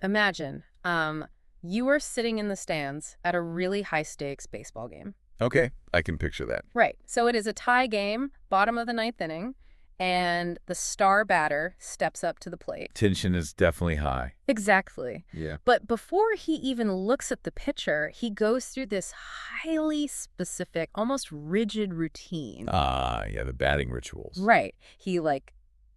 Imagine, you are sitting in the stands at a really high-stakes baseball game. Okay, I can picture that. Right. So it is a tie game, bottom of the ninth inning, and the star batter steps up to the plate. Tension is definitely high. Exactly. Yeah. But before he even looks at the pitcher, he goes through this highly specific, almost rigid routine. Ah, yeah, the batting rituals. Right. He,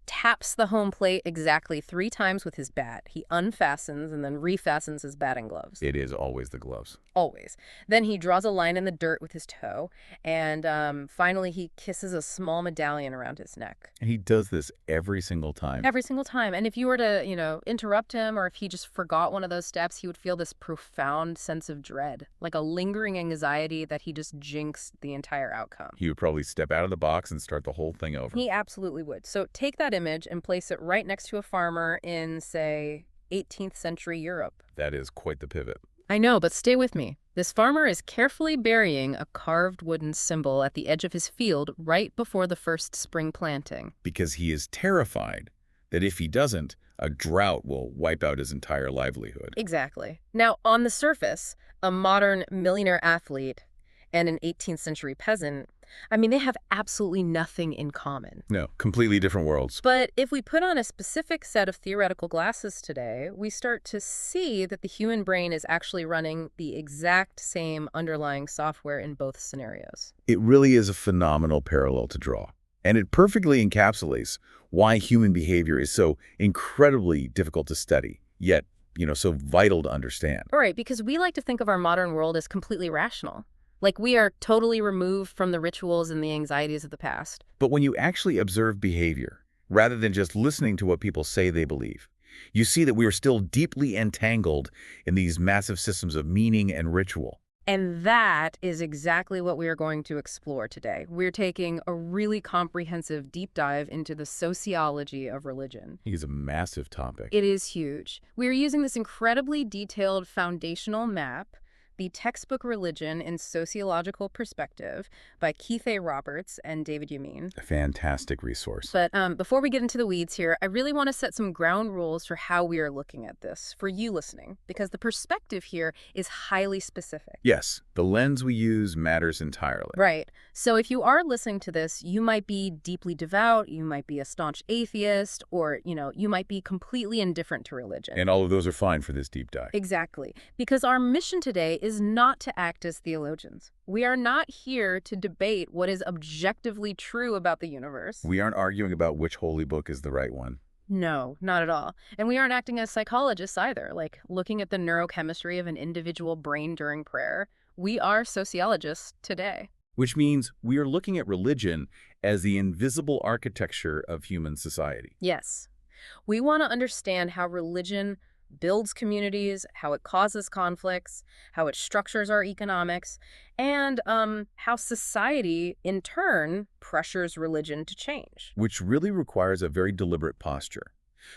taps the home plate exactly 3 times with his bat. He unfastens and then refastens his batting gloves. It is always the gloves. Always. Then he draws a line in the dirt with his toe, and finally he kisses a small medallion around his neck. And he does this every single time. Every single time. And if you were to, interrupt him, or if he just forgot one of those steps, he would feel this profound sense of dread, like a lingering anxiety that he just jinxed the entire outcome. He would probably step out of the box and start the whole thing over. He absolutely would. So take that image and place it right next to a farmer in, say, 18th century Europe. That is quite the pivot. I know, but stay with me. This farmer is carefully burying a carved wooden symbol at the edge of his field right before the first spring planting. Because he is terrified that if he doesn't, a drought will wipe out his entire livelihood. Exactly. Now, on the surface, a modern millionaire athlete and an 18th century peasant, they have absolutely nothing in common. No, completely different worlds. But if we put on a specific set of theoretical glasses today, we start to see that the human brain is actually running the exact same underlying software in both scenarios. It really is a phenomenal parallel to draw. And it perfectly encapsulates why human behavior is so incredibly difficult to study, yet, so vital to understand. All right, because we like to think of our modern world as completely rational. Like we are totally removed from the rituals and the anxieties of the past. But when you actually observe behavior, rather than just listening to what people say they believe, you see that we are still deeply entangled in these massive systems of meaning and ritual. And that is exactly what we are going to explore today. We're taking a really comprehensive deep dive into the sociology of religion. It's a massive topic. It is huge. We're using this incredibly detailed foundational map, The Textbook Religion in Sociological Perspective by Keith A. Roberts and David Yameen. A fantastic resource. But before we get into the weeds here, I really want to set some ground rules for how we are looking at this, for you listening, because the perspective here is highly specific. Yes, the lens we use matters entirely. Right. So if you are listening to this, you might be deeply devout, you might be a staunch atheist, or, you might be completely indifferent to religion. And all of those are fine for this deep dive. Exactly. Because our mission today is not to act as theologians. We are not here to debate what is objectively true about the universe. We aren't arguing about which holy book is the right one. No, not at all. And we aren't acting as psychologists either, like looking at the neurochemistry of an individual brain during prayer. We are sociologists today. Which means we are looking at religion as the invisible architecture of human society. Yes. We want to understand how religion builds communities, how it causes conflicts, how it structures our economics, and how society, in turn, pressures religion to change. Which really requires a very deliberate posture.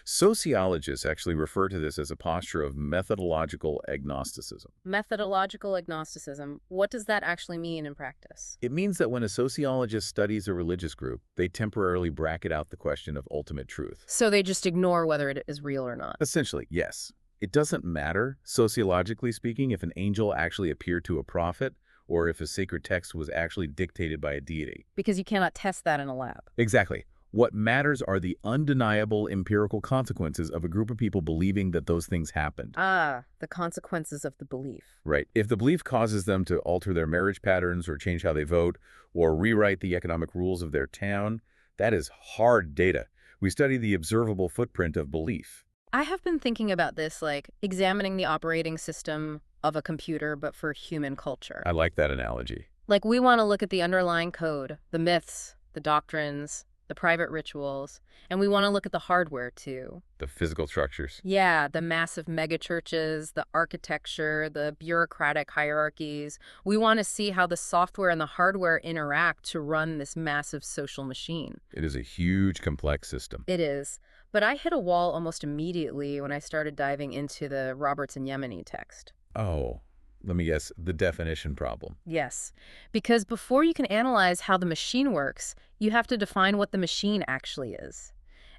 Sociologists actually refer to this as a posture of methodological agnosticism. Methodological agnosticism, what does that actually mean in practice? It means that when a sociologist studies a religious group, they temporarily bracket out the question of ultimate truth. So they just ignore whether it is real or not. Essentially, yes. It doesn't matter, sociologically speaking, if an angel actually appeared to a prophet or if a sacred text was actually dictated by a deity. Because you cannot test that in a lab. Exactly. What matters are the undeniable empirical consequences of a group of people believing that those things happened. Ah, the consequences of the belief. Right. If the belief causes them to alter their marriage patterns or change how they vote or rewrite the economic rules of their town, that is hard data. We study the observable footprint of belief. I have been thinking about this, like examining the operating system of a computer, but for human culture. I like that analogy. Like we want to look at the underlying code, the myths, the doctrines, the private rituals, and we want to look at the hardware too. The physical structures. Yeah, the massive megachurches, the architecture, the bureaucratic hierarchies. We want to see how the software and the hardware interact to run this massive social machine. It is a huge, complex system. It is. But I hit a wall almost immediately when I started diving into the Roberts and Yemeni text. Oh, let me guess, the definition problem. Yes, because before you can analyze how the machine works, you have to define what the machine actually is.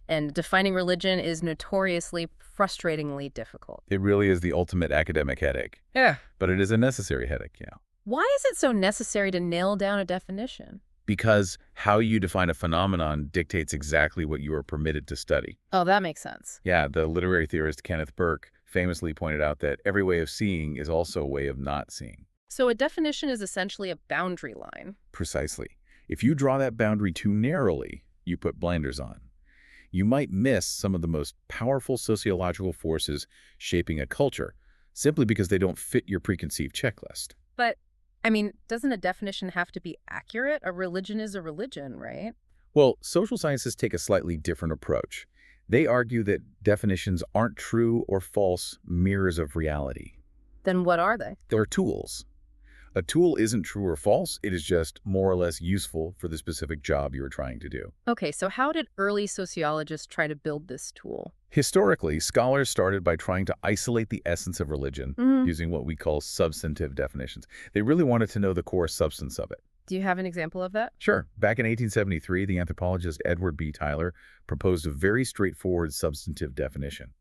and defining religion is notoriously frustratingly difficult. It really is the ultimate academic headache. Yeah. But it is a necessary headache, yeah. Why is it so necessary to nail down a definition? Because how you define a phenomenon dictates exactly what you are permitted to study. Oh, that makes sense. Yeah, the literary theorist Kenneth Burke famously pointed out that every way of seeing is also a way of not seeing. So a definition is essentially a boundary line. Precisely. If you draw that boundary too narrowly, you put blinders on. You might miss some of the most powerful sociological forces shaping a culture simply because they don't fit your preconceived checklist. But, doesn't a definition have to be accurate? A religion is a religion, right? Well, social sciences take a slightly different approach. They argue that definitions aren't true or false mirrors of reality. Then what are they? They're tools. A tool isn't true or false, it is just more or less useful for the specific job you're trying to do. Okay, so how did early sociologists try to build this tool? Historically, scholars started by trying to isolate the essence of religion Mm. using what we call substantive definitions. They really wanted to know the core substance of it. Do you have an example of that? Sure, back in 1873, the anthropologist Edward B. Tyler proposed a very straightforward substantive definition.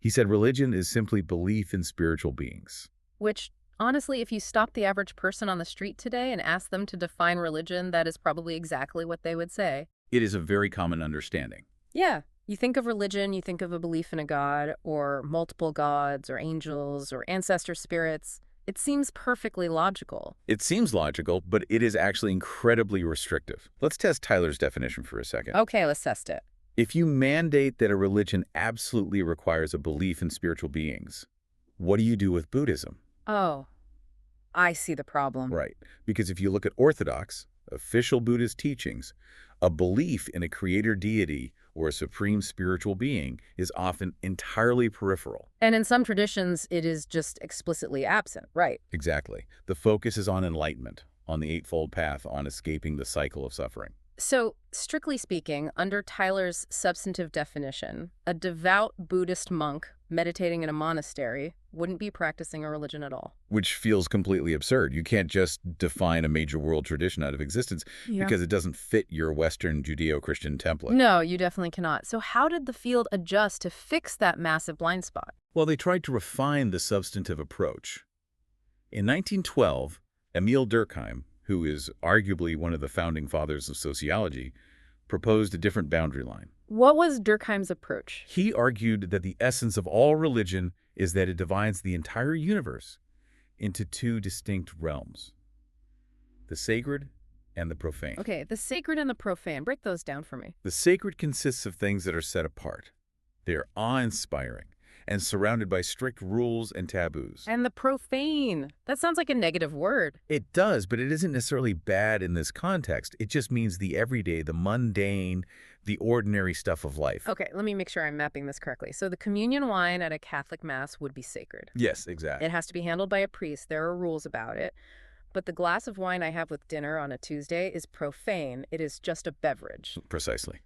He said religion is simply belief in spiritual beings. Which, honestly, if you stop the average person on the street today and ask them to define religion, that is probably exactly what they would say. It is a very common understanding. Yeah. You think of religion, you think of a belief in a god, or multiple gods, or angels, or ancestor spirits. It seems perfectly logical. It seems logical, but it is actually incredibly restrictive. Let's test Tyler's definition for a second. Okay, let's test it. If you mandate that a religion absolutely requires a belief in spiritual beings, what do you do with Buddhism? Oh, I see the problem. Right. Because if you look at orthodox, official Buddhist teachings, a belief in a creator deity or a supreme spiritual being is often entirely peripheral. And in some traditions, it is just explicitly absent, right? Exactly. The focus is on enlightenment, on the Eightfold Path, on escaping the cycle of suffering. So, strictly speaking, under Tyler's substantive definition, a devout Buddhist monk meditating in a monastery wouldn't be practicing a religion at all. Which feels completely absurd. You can't just define a major world tradition out of existence because it doesn't fit your Western Judeo-Christian template. No, you definitely cannot. So how did the field adjust to fix that massive blind spot? Well, they tried to refine the substantive approach. In 1912, Emil Durkheim, who is arguably one of the founding fathers of sociology, proposed a different boundary line. What was Durkheim's approach? He argued that the essence of all religion is that it divides the entire universe into two distinct realms, the sacred and the profane. Okay, the sacred and the profane. Break those down for me. The sacred consists of things that are set apart. They are awe-inspiring and surrounded by strict rules and taboos. And the profane. That sounds like a negative word. It does, but it isn't necessarily bad in this context. It just means the everyday, the mundane, the ordinary stuff of life. Okay, let me make sure I'm mapping this correctly. So the communion wine at a Catholic Mass would be sacred. Yes, exactly. It has to be handled by a priest. There are rules about it. But the glass of wine I have with dinner on a Tuesday is profane. It is just a beverage. Precisely.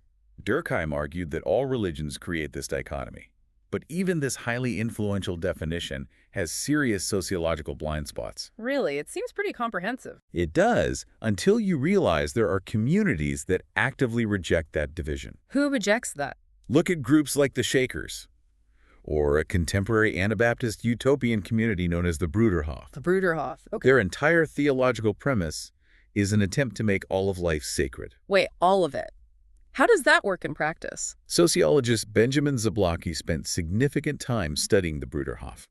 Durkheim argued that all religions create this dichotomy. But even this highly influential definition has serious sociological blind spots. Really? It seems pretty comprehensive. It does, until you realize there are communities that actively reject that division. Who rejects that? Look at groups like the Shakers, or a contemporary Anabaptist utopian community known as the Bruderhof. The Bruderhof. Okay. Their entire theological premise is an attempt to make all of life sacred. Wait, all of it? How does that work in practice? Sociologist Benjamin Zablocki spent significant time studying the Bruderhof,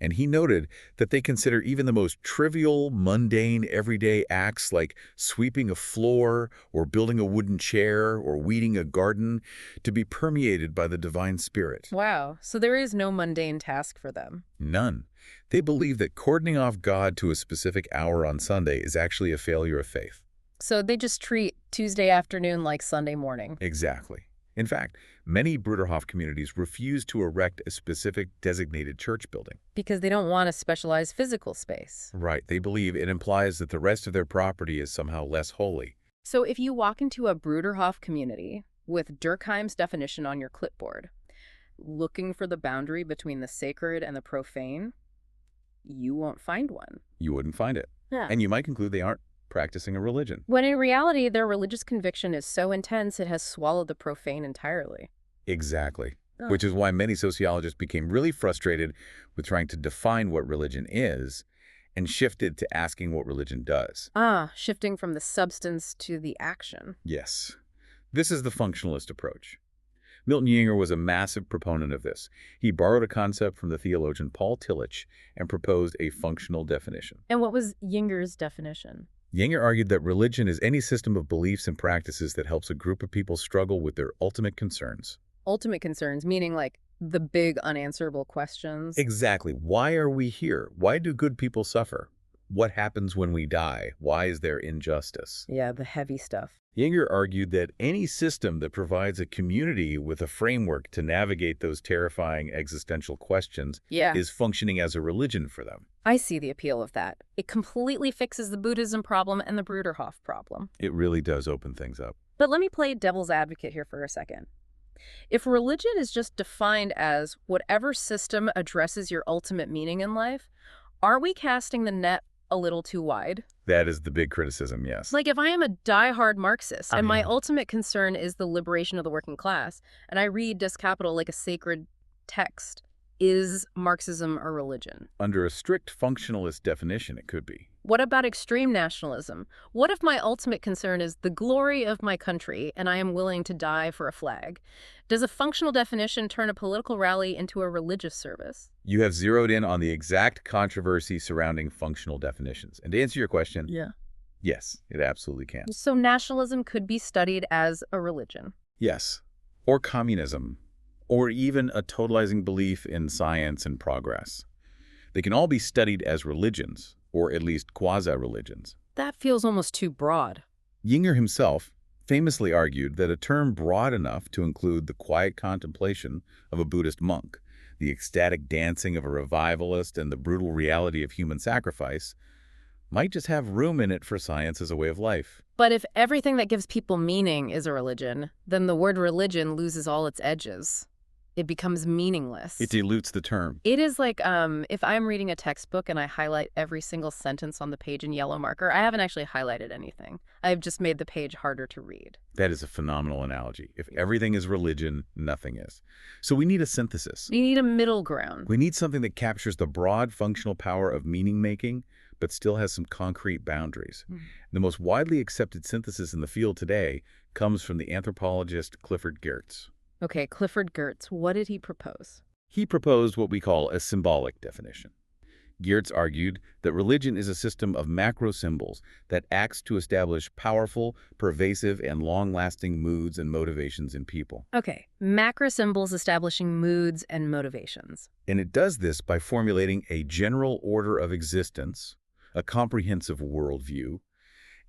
and he noted that they consider even the most trivial, mundane, everyday acts like sweeping a floor or building a wooden chair or weeding a garden to be permeated by the divine spirit. Wow. So there is no mundane task for them. None. They believe that cordoning off God to a specific hour on Sunday is actually a failure of faith. So they just treat Tuesday afternoon like Sunday morning. Exactly. In fact, many Bruderhof communities refuse to erect a specific designated church building. Because they don't want a specialized physical space. Right. They believe it implies that the rest of their property is somehow less holy. So if you walk into a Bruderhof community with Durkheim's definition on your clipboard, looking for the boundary between the sacred and the profane, you won't find one. You wouldn't find it. Yeah. And you might conclude they aren't practicing a religion. When in reality, their religious conviction is so intense it has swallowed the profane entirely. Exactly. Oh. Which is why many sociologists became really frustrated with trying to define what religion is and shifted to asking what religion does. Ah, shifting from the substance to the action. Yes. This is the functionalist approach. Milton Yinger was a massive proponent of this. He borrowed a concept from the theologian Paul Tillich and proposed a functional definition. And what was Yinger's definition? Yinger argued that religion is any system of beliefs and practices that helps a group of people struggle with their ultimate concerns. Ultimate concerns, meaning like the big unanswerable questions. Exactly. Why are we here? Why do good people suffer? What happens when we die? Why is there injustice? Yeah, the heavy stuff. Yinger argued that any system that provides a community with a framework to navigate those terrifying existential questions Yeah, is functioning as a religion for them. I see the appeal of that. It completely fixes the Buddhism problem and the Bruderhof problem. It really does open things up. But let me play devil's advocate here for a second. If religion is just defined as whatever system addresses your ultimate meaning in life, aren't we casting the net a little too wide? That is the big criticism, yes. Like if I am a diehard Marxist and my Uh-huh. ultimate concern is the liberation of the working class, and I read Das Kapital like a sacred text, is Marxism a religion? Under a strict functionalist definition, it could be. What about extreme nationalism? What if my ultimate concern is the glory of my country and I am willing to die for a flag? Does a functional definition turn a political rally into a religious service? You have zeroed in on the exact controversy surrounding functional definitions. And to answer your question, Yeah. yes, it absolutely can. So nationalism could be studied as a religion. Yes. Or communism. Or even a totalizing belief in science and progress. They can all be studied as religions, or at least quasi-religions. That feels almost too broad. Yinger himself famously argued that a term broad enough to include the quiet contemplation of a Buddhist monk, the ecstatic dancing of a revivalist, and the brutal reality of human sacrifice might just have room in it for science as a way of life. But if everything that gives people meaning is a religion, then the word religion loses all its edges. It becomes meaningless. It dilutes the term. It is like if I'm reading a textbook and I highlight every single sentence on the page in yellow marker, I haven't actually highlighted anything. I've just made the page harder to read. That is a phenomenal analogy. If everything is religion, nothing is. So we need a synthesis. You need a middle ground. We need something that captures the broad functional power of meaning-making, but still has some concrete boundaries. The most widely accepted synthesis in the field today comes from the anthropologist Clifford Geertz. Okay, Clifford Geertz, what did he propose? He proposed what we call a symbolic definition. Geertz argued that religion is a system of macro symbols that acts to establish powerful, pervasive, and long-lasting moods and motivations in people. Okay, macro symbols establishing moods and motivations. And it does this by formulating a general order of existence, a comprehensive worldview,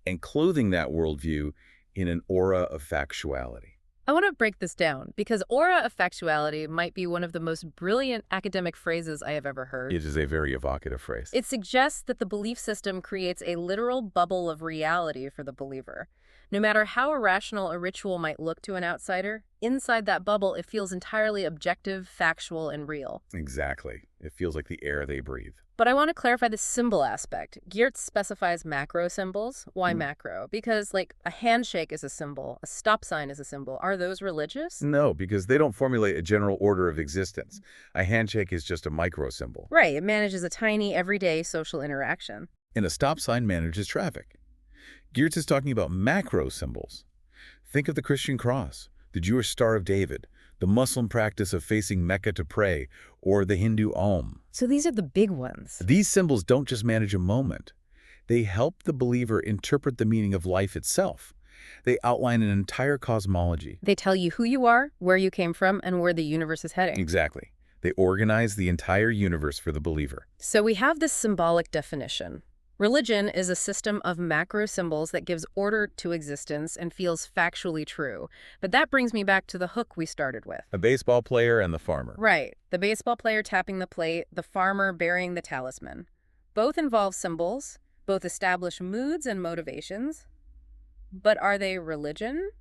and clothing that worldview in an aura of factuality. I want to break this down because aura of factuality might be one of the most brilliant academic phrases I have ever heard. It is a very evocative phrase. It suggests that the belief system creates a literal bubble of reality for the believer. No matter how irrational a ritual might look to an outsider, inside that bubble it feels entirely objective, factual, and real. Exactly. It feels like the air they breathe. But I want to clarify the symbol aspect. Geertz specifies macro symbols. Why macro? Because, like, a handshake is a symbol, a stop sign is a symbol. Are those religious? No, because they don't formulate a general order of existence. A handshake is just a micro symbol. Right, it manages a tiny, everyday social interaction. And a stop sign manages traffic. Geertz is talking about macro symbols. Think of the Christian cross, the Jewish Star of David, the Muslim practice of facing Mecca to pray, or the Hindu Om. So these are the big ones. These symbols don't just manage a moment. They help the believer interpret the meaning of life itself. They outline an entire cosmology. They tell you who you are, where you came from, and where the universe is heading. Exactly. They organize the entire universe for the believer. So we have this symbolic definition. Religion is a system of macro symbols that gives order to existence and feels factually true. But that brings me back to the hook we started with. A baseball player and the farmer. Right. The baseball player tapping the plate, the farmer bearing the talisman. Both involve symbols, both establish moods and motivations. But are they religion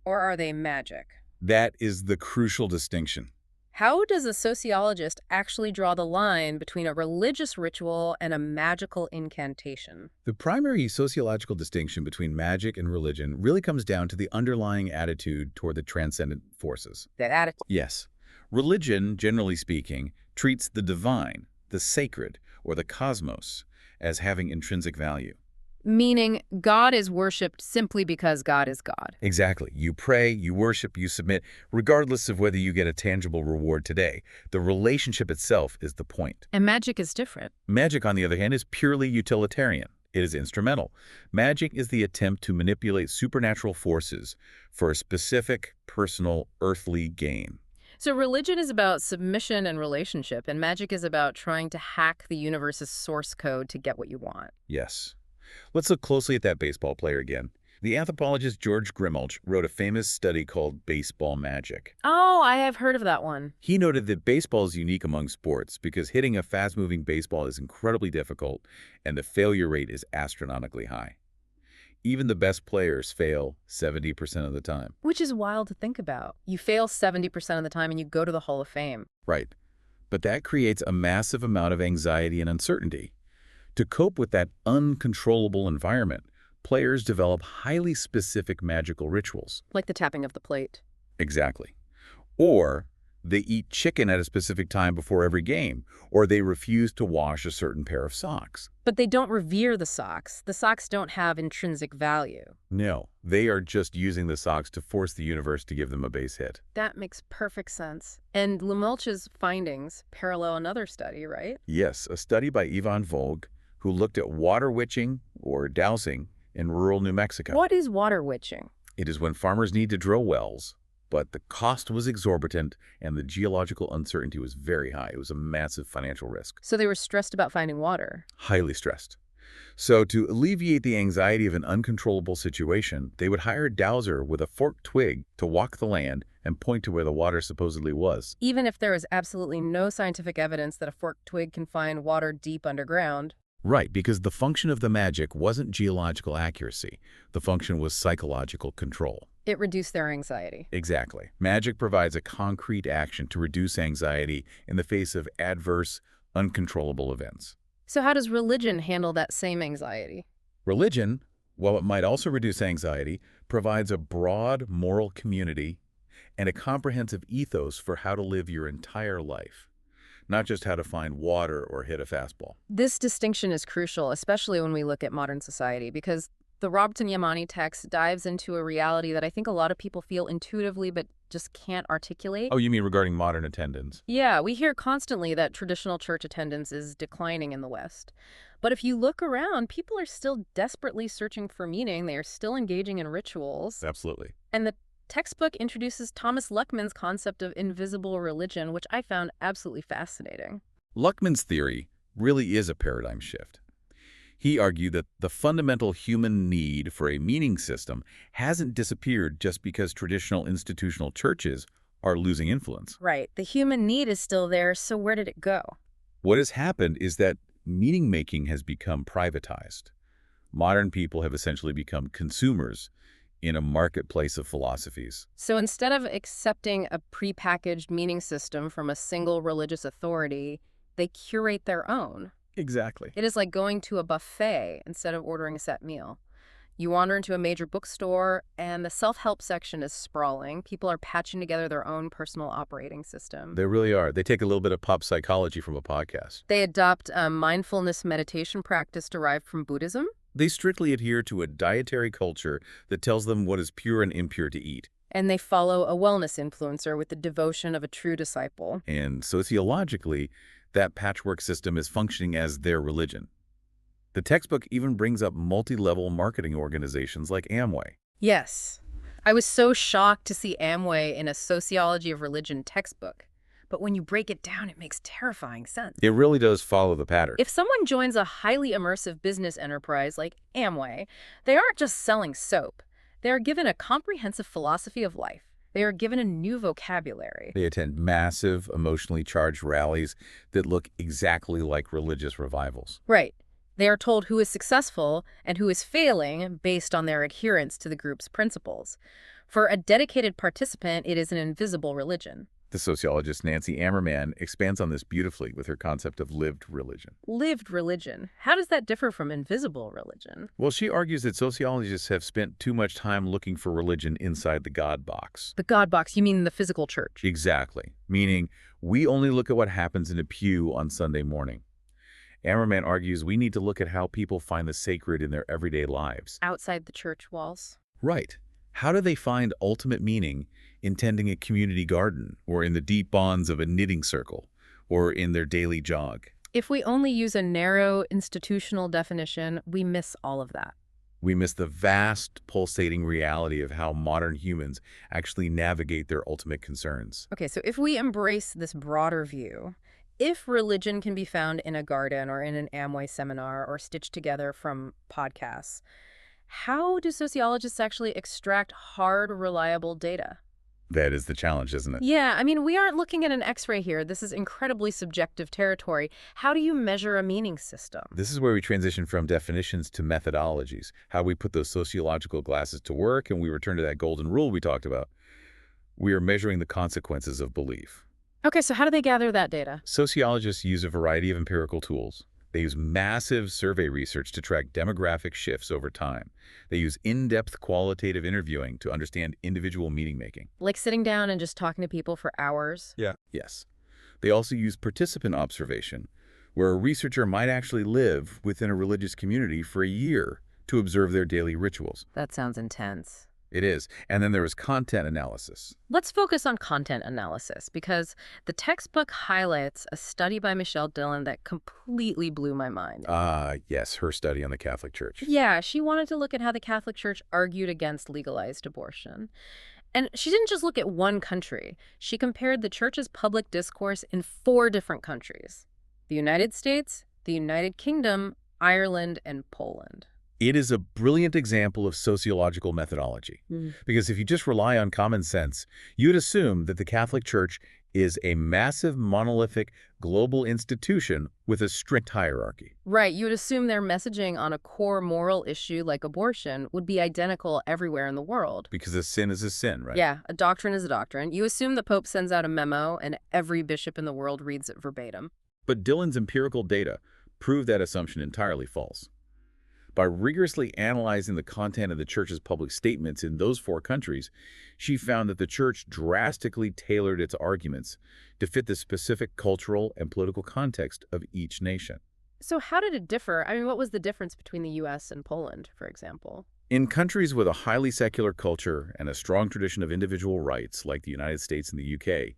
or are they magic? That is the crucial distinction. How does a sociologist actually draw the line between a religious ritual and a magical incantation? The primary sociological distinction between magic and religion really comes down to the underlying attitude toward the transcendent forces. That attitude. Yes, religion, generally speaking, treats the divine, the sacred, or the cosmos as having intrinsic value. Meaning God is worshipped simply because God is God. Exactly. You pray, you worship, you submit, regardless of whether you get a tangible reward today. The relationship itself is the point. And magic is different. Magic, on the other hand, is purely utilitarian. It is instrumental. Magic is the attempt to manipulate supernatural forces for a specific, personal, earthly gain. So religion is about submission and relationship, and magic is about trying to hack the universe's source code to get what you want. Yes. Let's look closely at that baseball player again. The anthropologist George Grimmelch wrote a famous study called Baseball Magic. Oh, I have heard of that one. He noted that baseball is unique among sports because hitting a fast-moving baseball is incredibly difficult and the failure rate is astronomically high. Even the best players fail 70% of the time. Which is wild to think about. You fail 70% of the time and you go to the Hall of Fame. Right. But that creates a massive amount of anxiety and uncertainty. To cope with that uncontrollable environment, players develop highly specific magical rituals. Like the tapping of the plate. Exactly. Or they eat chicken at a specific time before every game, or they refuse to wash a certain pair of socks. But they don't revere the socks. The socks don't have intrinsic value. No, they are just using the socks to force the universe to give them a base hit. That makes perfect sense. And Lemulch's findings parallel another study, right? Yes, a study by Ivan Vogue, who looked at water witching, or dowsing, in rural New Mexico. What is water witching? It is when farmers need to drill wells, but the cost was exorbitant and the geological uncertainty was very high. It was a massive financial risk. So they were stressed about finding water. Highly stressed. So to alleviate the anxiety of an uncontrollable situation, they would hire a dowser with a forked twig to walk the land and point to where the water supposedly was. Even if there is absolutely no scientific evidence that a forked twig can find water deep underground. Right, because the function of the magic wasn't geological accuracy. The function was psychological control. It reduced their anxiety. Exactly. Magic provides a concrete action to reduce anxiety in the face of adverse, uncontrollable events. So how does religion handle that same anxiety? Religion, while it might also reduce anxiety, provides a broad moral community and a comprehensive ethos for how to live your entire life, not just how to find water or hit a fastball. This distinction is crucial, especially when we look at modern society, because the Robertson Yamani text dives into a reality that I think a lot of people feel intuitively but just can't articulate. Oh, you mean regarding modern attendance? Yeah, we hear constantly that traditional church attendance is declining in the West. But if you look around, people are still desperately searching for meaning. They are still engaging in rituals. Absolutely. And the textbook introduces Thomas Luckman's concept of invisible religion, which I found absolutely fascinating. Luckman's theory really is a paradigm shift. He argued that the fundamental human need for a meaning system hasn't disappeared just because traditional institutional churches are losing influence. Right. The human need is still there, so where did it go? What has happened is that meaning-making has become privatized. Modern people have essentially become consumers in a marketplace of philosophies. So instead of accepting a prepackaged meaning system from a single religious authority, they curate their own. Exactly. It is like going to a buffet instead of ordering a set meal. You wander into a major bookstore, and the self-help section is sprawling. People are patching together their own personal operating system. They really are. They take a little bit of pop psychology from a podcast. They adopt a mindfulness meditation practice derived from Buddhism. They strictly adhere to a dietary culture that tells them what is pure and impure to eat. And they follow a wellness influencer with the devotion of a true disciple. And sociologically, that patchwork system is functioning as their religion. The textbook even brings up multi-level marketing organizations like Amway. Yes. I was so shocked to see Amway in a sociology of religion textbook. But when you break it down, it makes terrifying sense. It really does follow the pattern. If someone joins a highly immersive business enterprise like Amway, they aren't just selling soap. They are given a comprehensive philosophy of life. They are given a new vocabulary. They attend massive, emotionally charged rallies that look exactly like religious revivals. Right. They are told who is successful and who is failing based on their adherence to the group's principles. For a dedicated participant, it is an invisible religion. The sociologist Nancy Ammerman expands on this beautifully with her concept of lived religion. Lived religion. How does that differ from invisible religion? Well, she argues that sociologists have spent too much time looking for religion inside the God box. The God box, you mean the physical church? Exactly. Meaning, we only look at what happens in a pew on Sunday morning. Ammerman argues we need to look at how people find the sacred in their everyday lives. Outside the church walls? Right. How do they find ultimate meaning in tending a community garden, or in the deep bonds of a knitting circle, or in their daily jog? If we only use a narrow institutional definition, we miss all of that. We miss the vast, pulsating reality of how modern humans actually navigate their ultimate concerns. Okay, so if we embrace this broader view, if religion can be found in a garden or in an Amway seminar or stitched together from podcasts, how do sociologists actually extract hard, reliable data? That is the challenge, isn't it? Yeah, I mean, we aren't looking at an X-ray here. This is incredibly subjective territory. How do you measure a meaning system? This is where we transition from definitions to methodologies, how we put those sociological glasses to work, and we return to that golden rule we talked about. We are measuring the consequences of belief. Okay, so how do they gather that data? Sociologists use a variety of empirical tools. They use massive survey research to track demographic shifts over time. They use in-depth qualitative interviewing to understand individual meaning-making. Like sitting down and just talking to people for hours? Yeah. Yes. They also use participant observation, where a researcher might actually live within a religious community for a year to observe their daily rituals. That sounds intense. It is. And then there is content analysis. Let's focus on content analysis because the textbook highlights a study by Michelle Dillon that completely blew my mind. Yes, her study on the Catholic Church. Yeah, she wanted to look at how the Catholic Church argued against legalized abortion. And she didn't just look at one country. She compared the church's public discourse in 4 different countries: the United States, the United Kingdom, Ireland, and Poland. It is a brilliant example of sociological methodology. Because if you just rely on common sense, you'd assume that the Catholic Church is a massive, monolithic, global institution with a strict hierarchy. Right, you would assume their messaging on a core moral issue like abortion would be identical everywhere in the world. Because a sin is a sin, right? Yeah, a doctrine is a doctrine. You assume the Pope sends out a memo and every bishop in the world reads it verbatim. But Dillon's empirical data prove that assumption entirely false. By rigorously analyzing the content of the church's public statements in those 4 countries, she found that the church drastically tailored its arguments to fit the specific cultural and political context of each nation. So how did it differ? I mean, what was the difference between the U.S. and Poland, for example? In countries with a highly secular culture and a strong tradition of individual rights, like the United States and the UK,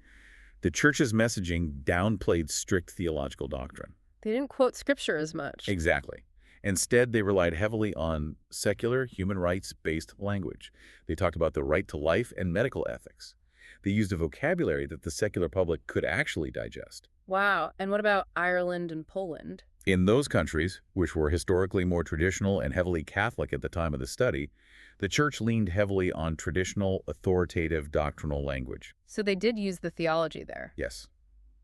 the church's messaging downplayed strict theological doctrine. They didn't quote scripture as much. Exactly. Instead, they relied heavily on secular, human rights-based language. They talked about the right to life and medical ethics. They used a vocabulary that the secular public could actually digest. Wow. And what about Ireland and Poland? In those countries, which were historically more traditional and heavily Catholic at the time of the study, the church leaned heavily on traditional, authoritative doctrinal language. So they did use the theology there. Yes.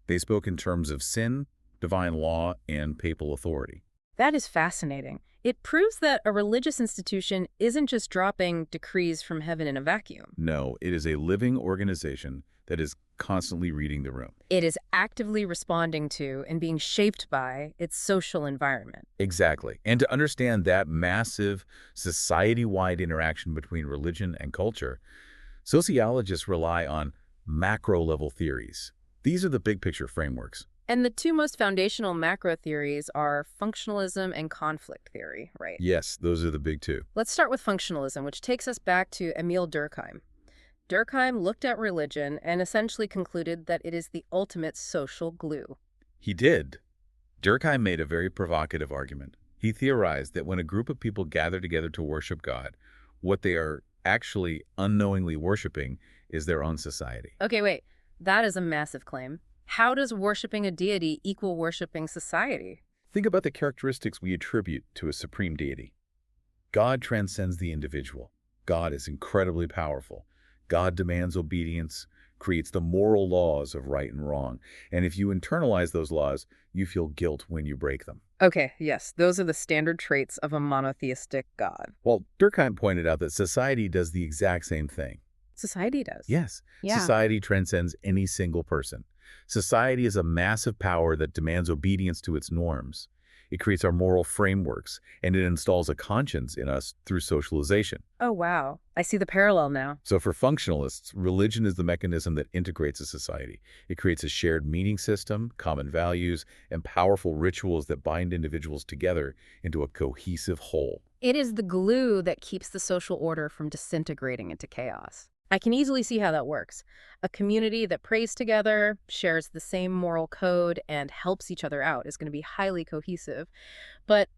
They spoke in terms of sin, divine law, and papal authority. That is fascinating. It proves that a religious institution isn't just dropping decrees from heaven in a vacuum. No, it is a living organization that is constantly reading the room. It is actively responding to and being shaped by its social environment. Exactly. And to understand that massive, society-wide interaction between religion and culture, sociologists rely on macro-level theories. These are the big-picture frameworks. And the 2 most foundational macro theories are functionalism and conflict theory, right? Yes, those are the big 2. Let's start with functionalism, which takes us back to Emil Durkheim. Durkheim looked at religion and essentially concluded that it is the ultimate social glue. He did. Durkheim made a very provocative argument. He theorized that when a group of people gather together to worship God, what they are actually unknowingly worshiping is their own society. Okay, wait. That is a massive claim. How does worshiping a deity equal worshiping society? Think about the characteristics we attribute to a supreme deity. God transcends the individual. God is incredibly powerful. God demands obedience, creates the moral laws of right and wrong. And if you internalize those laws, you feel guilt when you break them. Okay, yes, those are the standard traits of a monotheistic God. Well, Durkheim pointed out that society does the exact same thing. Society does. Yes, Yeah. society transcends any single person. Society is a massive power that demands obedience to its norms. It creates our moral frameworks, and it installs a conscience in us through socialization. Oh, wow. I see the parallel now. So for functionalists, religion is the mechanism that integrates a society. It creates a shared meaning system, common values, and powerful rituals that bind individuals together into a cohesive whole. It is the glue that keeps the social order from disintegrating into chaos. I can easily see how that works. A community that prays together, shares the same moral code, and helps each other out is going to be highly cohesive. But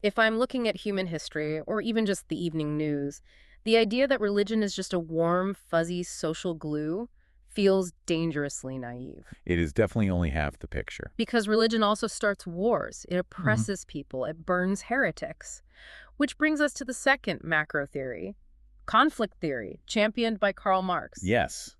if I'm looking at human history, or even just the evening news, the idea that religion is just a warm, fuzzy social glue feels dangerously naive. It is definitely only half the picture. Because religion also starts wars. It oppresses people. It burns heretics. Which brings us to the second macro theory, conflict theory, championed by Karl Marx. Yes.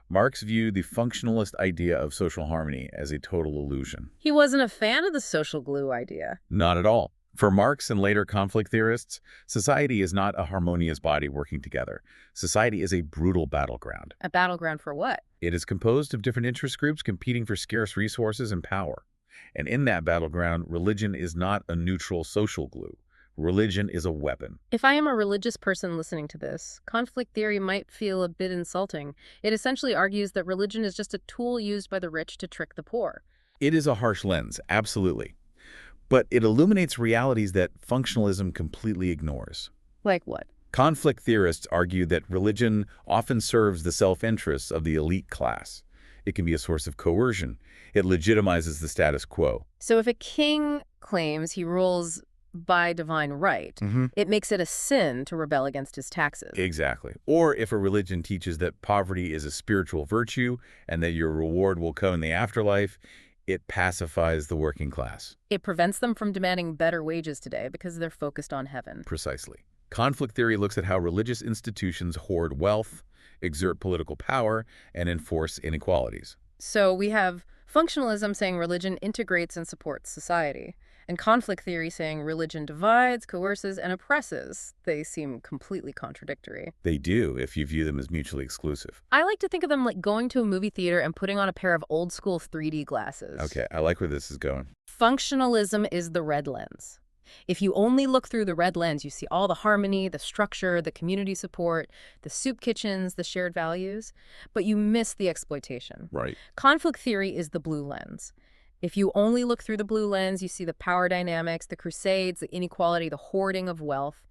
Marx viewed the functionalist idea of social harmony as a total illusion. He wasn't a fan of the social glue idea. Not at all. For Marx and later conflict theorists, society is not a harmonious body working together. Society is a brutal battleground. A battleground for what? It is composed of different interest groups competing for scarce resources and power. And in that battleground, religion is not a neutral social glue. Religion is a weapon. If I am a religious person listening to this, conflict theory might feel a bit insulting. It essentially argues that religion is just a tool used by the rich to trick the poor. It is a harsh lens, absolutely. But it illuminates realities that functionalism completely ignores. Like what? Conflict theorists argue that religion often serves the self-interests of the elite class. It can be a source of coercion. It legitimizes the status quo. So if a king claims he rules by divine right, it makes it a sin to rebel against his taxes. Exactly. Or if a religion teaches that poverty is a spiritual virtue and that your reward will come in the afterlife, it pacifies the working class. It prevents them from demanding better wages today because they're focused on heaven. Precisely. Conflict theory looks at how religious institutions hoard wealth, exert political power, and enforce inequalities. So we have functionalism saying religion integrates and supports society, and conflict theory saying religion divides, coerces, and oppresses. They seem completely contradictory. They do, if you view them as mutually exclusive. I like to think of them like going to a movie theater and putting on a pair of old school 3D glasses. Okay, I like where this is going. Functionalism is the red lens. If you only look through the red lens, you see all the harmony, the structure, the community support, the soup kitchens, the shared values, but you miss the exploitation. Right. Conflict theory is the blue lens. If you only look through the blue lens, you see the power dynamics, the crusades, the inequality, the hoarding of wealth,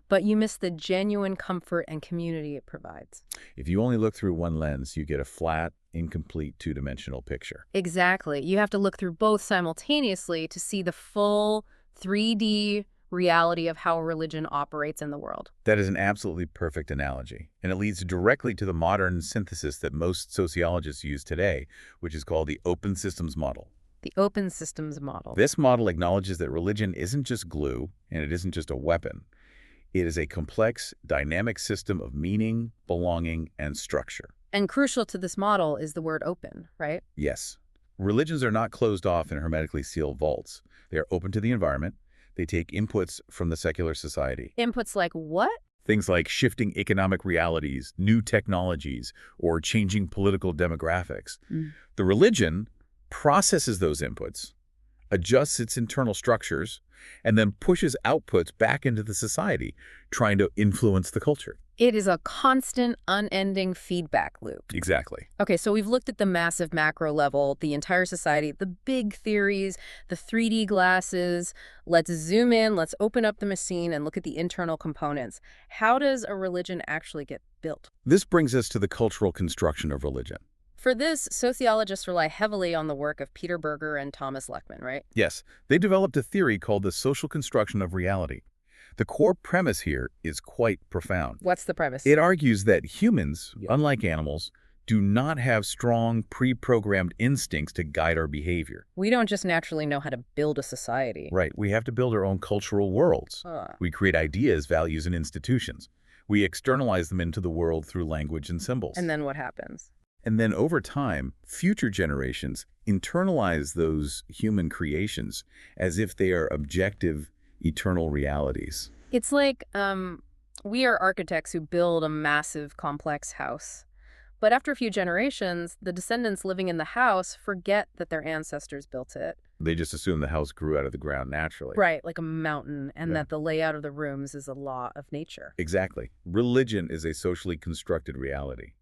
but you miss the genuine comfort and community it provides. If you only look through one lens, you get a flat, incomplete, two-dimensional picture. Exactly. You have to look through both simultaneously to see the full 3D reality of how religion operates in the world. That is an absolutely perfect analogy, and it leads directly to the modern synthesis that most sociologists use today, which is called the open systems model. The open systems model. This model acknowledges that religion isn't just glue, and it isn't just a weapon. It is a complex, dynamic system of meaning, belonging, and structure. And crucial to this model is the word open, right? Yes. Religions are not closed off in hermetically sealed vaults. They are open to the environment. They take inputs from the secular society. Inputs like what? Things like shifting economic realities, new technologies, or changing political demographics. The religion processes those inputs, adjusts its internal structures, and then pushes outputs back into the society, trying to influence the culture. It is a constant, unending feedback loop. Exactly. Okay, so we've looked at the massive macro level, the entire society, the big theories, the 3D glasses. Let's zoom in, let's open up the machine and look at the internal components. How does a religion actually get built? This brings us to the cultural construction of religion. For this, sociologists rely heavily on the work of Peter Berger and Thomas Leckman, right? Yes, they developed a theory called the social construction of reality. The core premise here is quite profound. What's the premise? It argues that humans, unlike animals, do not have strong, pre-programmed instincts to guide our behavior. We don't just naturally know how to build a society. Right, we have to build our own cultural worlds. We create ideas, values, and institutions. We externalize them into the world through language and symbols. And then what happens? And then over time, future generations internalize those human creations as if they are objective, eternal realities. It's like We are architects who build a massive, complex house. But after a few generations, the descendants living in the house forget that their ancestors built it. They just assume the house grew out of the ground naturally. Right, like a mountain, and Yeah. that the layout of the rooms is a law of nature. Exactly. Religion is a socially constructed reality.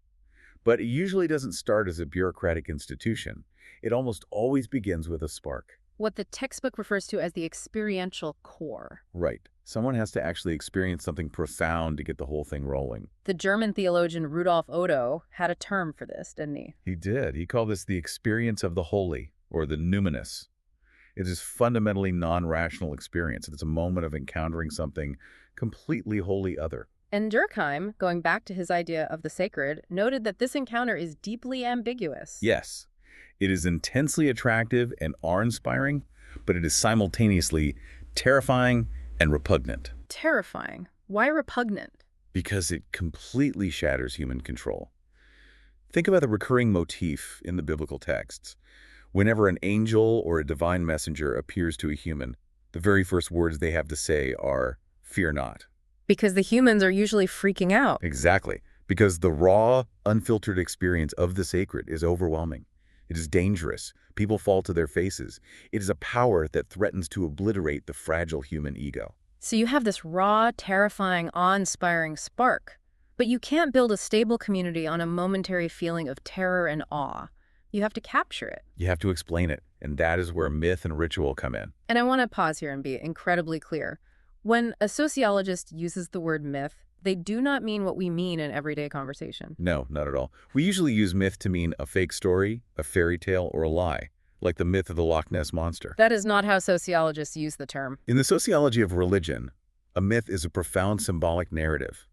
But it usually doesn't start as a bureaucratic institution. It almost always begins with a spark. What the textbook refers to as the experiential core. Right. Someone has to actually experience something profound to get the whole thing rolling. The German theologian Rudolf Otto had a term for this, didn't he? He did. He called this the experience of the holy, or the numinous. It is fundamentally non-rational experience. It's a moment of encountering something completely wholly other. And Durkheim, going back to his idea of the sacred, noted that this encounter is deeply ambiguous. Yes, it is intensely attractive and awe-inspiring, but it is simultaneously terrifying and repugnant Terrifying. Why repugnant? because it completely shatters human control. Think about the recurring motif in the biblical texts. Whenever an angel or a divine messenger appears to a human, the very first words they have to say are, "Fear not." Because the humans are usually freaking out. Exactly, because the raw, unfiltered experience of the sacred is overwhelming. It is dangerous. People fall to their faces. It is a power that threatens to obliterate the fragile human ego. So you have this raw, terrifying, awe-inspiring spark. But you can't build a stable community on a momentary feeling of terror and awe. You have to capture it. You have to explain it, and that is where myth and ritual come in. And I want to pause here and be incredibly clear. When a sociologist uses the word myth, they do not mean what we mean in everyday conversation. No, not at all. We usually use myth to mean a fake story, a fairy tale, or a lie, like the myth of the Loch Ness Monster. That is not how sociologists use the term. In the sociology of religion, a myth is a profound symbolic narrative.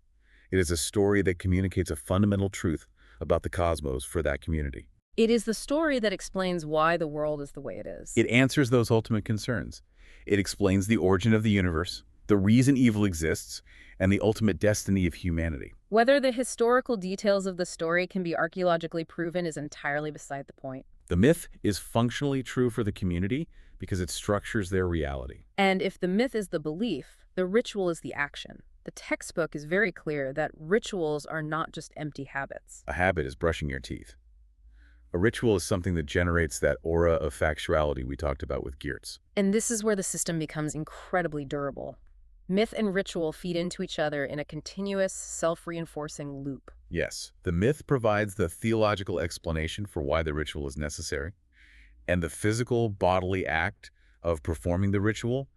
It is a story that communicates a fundamental truth about the cosmos for that community. It is the story that explains why the world is the way it is. It answers those ultimate concerns. It explains the origin of the universe, the reason evil exists, and the ultimate destiny of humanity. Whether the historical details of the story can be archaeologically proven is entirely beside the point. The myth is functionally true for the community because it structures their reality. And if the myth is the belief, the ritual is the action. The textbook is very clear that rituals are not just empty habits. A habit is brushing your teeth. A ritual is something that generates that aura of factuality we talked about with Geertz. And this is where the system becomes incredibly durable. Myth and ritual feed into each other in a continuous, self-reinforcing loop. Yes, the myth provides the theological explanation for why the ritual is necessary, and the physical, bodily act of performing the ritual,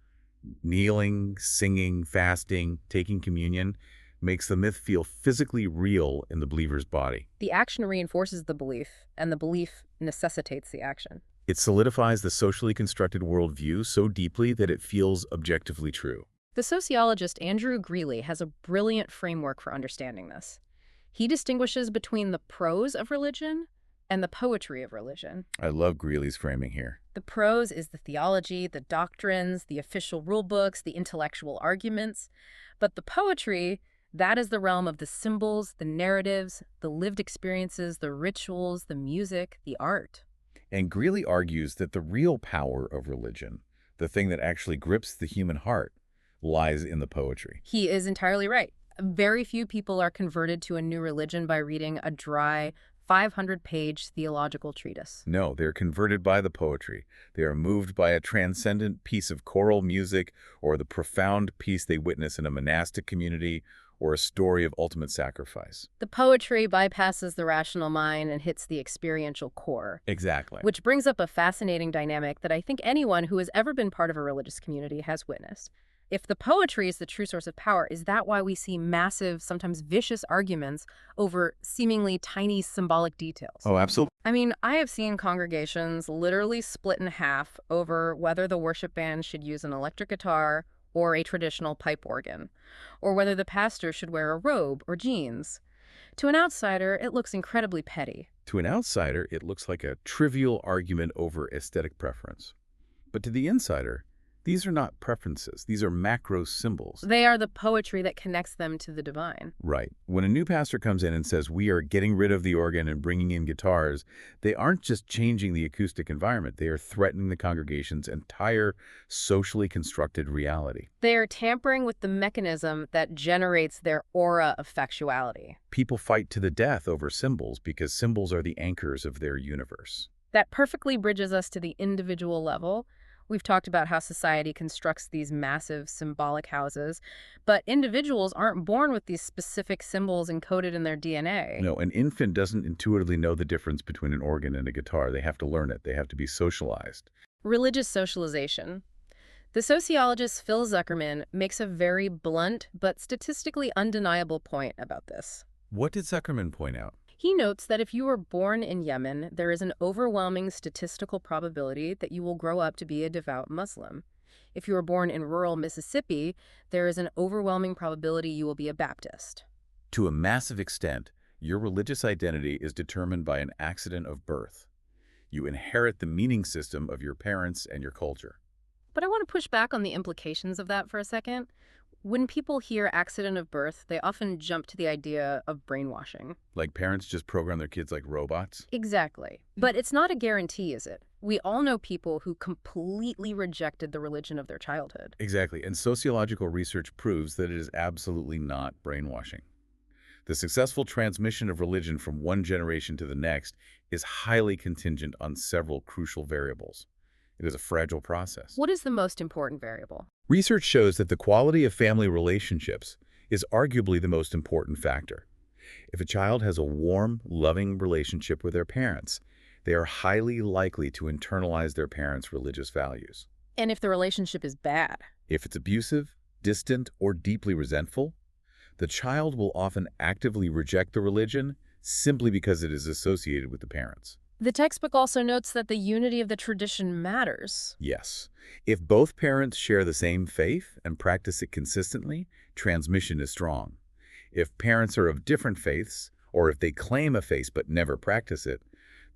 kneeling, singing, fasting, taking communion, makes the myth feel physically real in the believer's body. The action reinforces the belief, and the belief necessitates the action. It solidifies the socially constructed worldview so deeply that it feels objectively true. The sociologist Andrew Greeley has a brilliant framework for understanding this. He distinguishes between the prose of religion and the poetry of religion. I love Greeley's framing here. The prose is the theology, the doctrines, the official rule books, the intellectual arguments. But the poetry, that is the realm of the symbols, the narratives, the lived experiences, the rituals, the music, the art. And Greeley argues that the real power of religion, the thing that actually grips the human heart, lies in the poetry. He is entirely right. Very few people are converted to a new religion by reading a dry, 500-page theological treatise. No, they're converted by the poetry. They are moved by a transcendent piece of choral music or the profound peace they witness in a monastic community or a story of ultimate sacrifice. The poetry bypasses the rational mind and hits the experiential core. Exactly. Which brings up a fascinating dynamic that I think anyone who has ever been part of a religious community has witnessed. If the poetry is the true source of power, is that why we see massive, sometimes vicious arguments over seemingly tiny symbolic details? Oh, absolutely. I mean, I have seen congregations literally split in half over whether the worship band should use an electric guitar or a traditional pipe organ, or whether the pastor should wear a robe or jeans. To an outsider, it looks incredibly petty. To an outsider, it looks like a trivial argument over aesthetic preference. But to the insider, These are not preferences. These are macro symbols. They are the poetry that connects them to the divine. Right. When a new pastor comes in and says, we are getting rid of the organ and bringing in guitars, they aren't just changing the acoustic environment. They are threatening the congregation's entire socially constructed reality. They are tampering with the mechanism that generates their aura of factuality. People fight to the death over symbols because symbols are the anchors of their universe. That perfectly bridges us to the individual level. We've talked about how society constructs these massive symbolic houses, but individuals aren't born with these specific symbols encoded in their DNA. No, an infant doesn't intuitively know the difference between an organ and a guitar. They have to learn it. They have to be socialized. Religious socialization. The sociologist Phil Zuckerman makes a very blunt but statistically undeniable point about this. What did Zuckerman point out? He notes that if you were born in Yemen, there is an overwhelming statistical probability that you will grow up to be a devout Muslim. If you were born in rural Mississippi, there is an overwhelming probability you will be a Baptist. To a massive extent, your religious identity is determined by an accident of birth. You inherit the meaning system of your parents and your culture. But I want to push back on the implications of that for a second. When people hear accident of birth, they often jump to the idea of brainwashing. Like parents just program their kids like robots? Exactly. But it's not a guarantee, is it? We all know people who completely rejected the religion of their childhood. Exactly, and sociological research proves that it is absolutely not brainwashing. The successful transmission of religion from one generation to the next is highly contingent on several crucial variables. It is a fragile process. What is the most important variable? Research shows that the quality of family relationships is arguably the most important factor. If a child has a warm, loving relationship with their parents, they are highly likely to internalize their parents' religious values. And if the relationship is bad? If it's abusive, distant, or deeply resentful, the child will often actively reject the religion simply because it is associated with the parents. The textbook also notes that the unity of the tradition matters. Yes. If both parents share the same faith and practice it consistently, transmission is strong. If parents are of different faiths, or if they claim a faith but never practice it,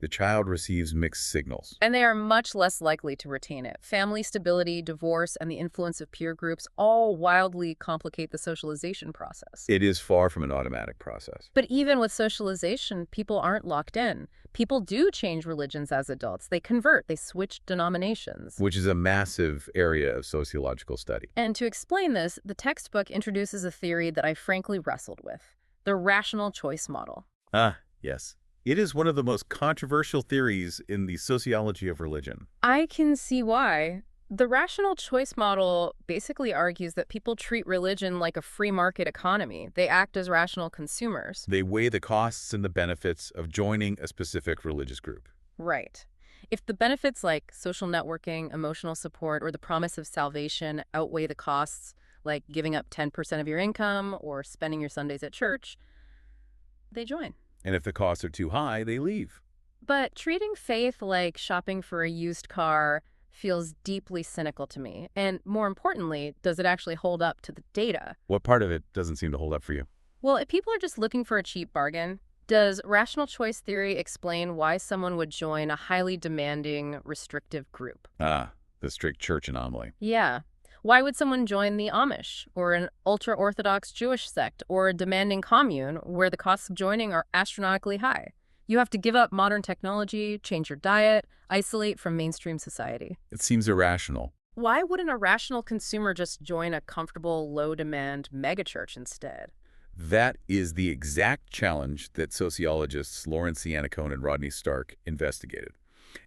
the child receives mixed signals. And they are much less likely to retain it. Family stability, divorce, and the influence of peer groups all wildly complicate the socialization process. It is far from an automatic process. But even with socialization, people aren't locked in. People do change religions as adults. They convert, they switch denominations. Which is a massive area of sociological study. And to explain this, the textbook introduces a theory that I frankly wrestled with, the rational choice model. Ah, yes. It is one of the most controversial theories in the sociology of religion. I can see why. The rational choice model basically argues that people treat religion like a free market economy. They act as rational consumers. They weigh the costs and the benefits of joining a specific religious group. Right. If the benefits like social networking, emotional support, or the promise of salvation outweigh the costs, like giving up 10% of your income or spending your Sundays at church, they join. And if the costs are too high, they leave. But treating faith like shopping for a used car feels deeply cynical to me. And more importantly, does it actually hold up to the data? What part of it doesn't seem to hold up for you? Well, if people are just looking for a cheap bargain, does rational choice theory explain why someone would join a highly demanding, restrictive group? Ah, the strict church anomaly. Yeah. Why would someone join the Amish, or an ultra-Orthodox Jewish sect, or a demanding commune where the costs of joining are astronomically high? You have to give up modern technology, change your diet, isolate from mainstream society. It seems irrational. Why wouldn't a rational consumer just join a comfortable, low-demand megachurch instead? That is the exact challenge that sociologists Lawrence Cianacone and Rodney Stark investigated.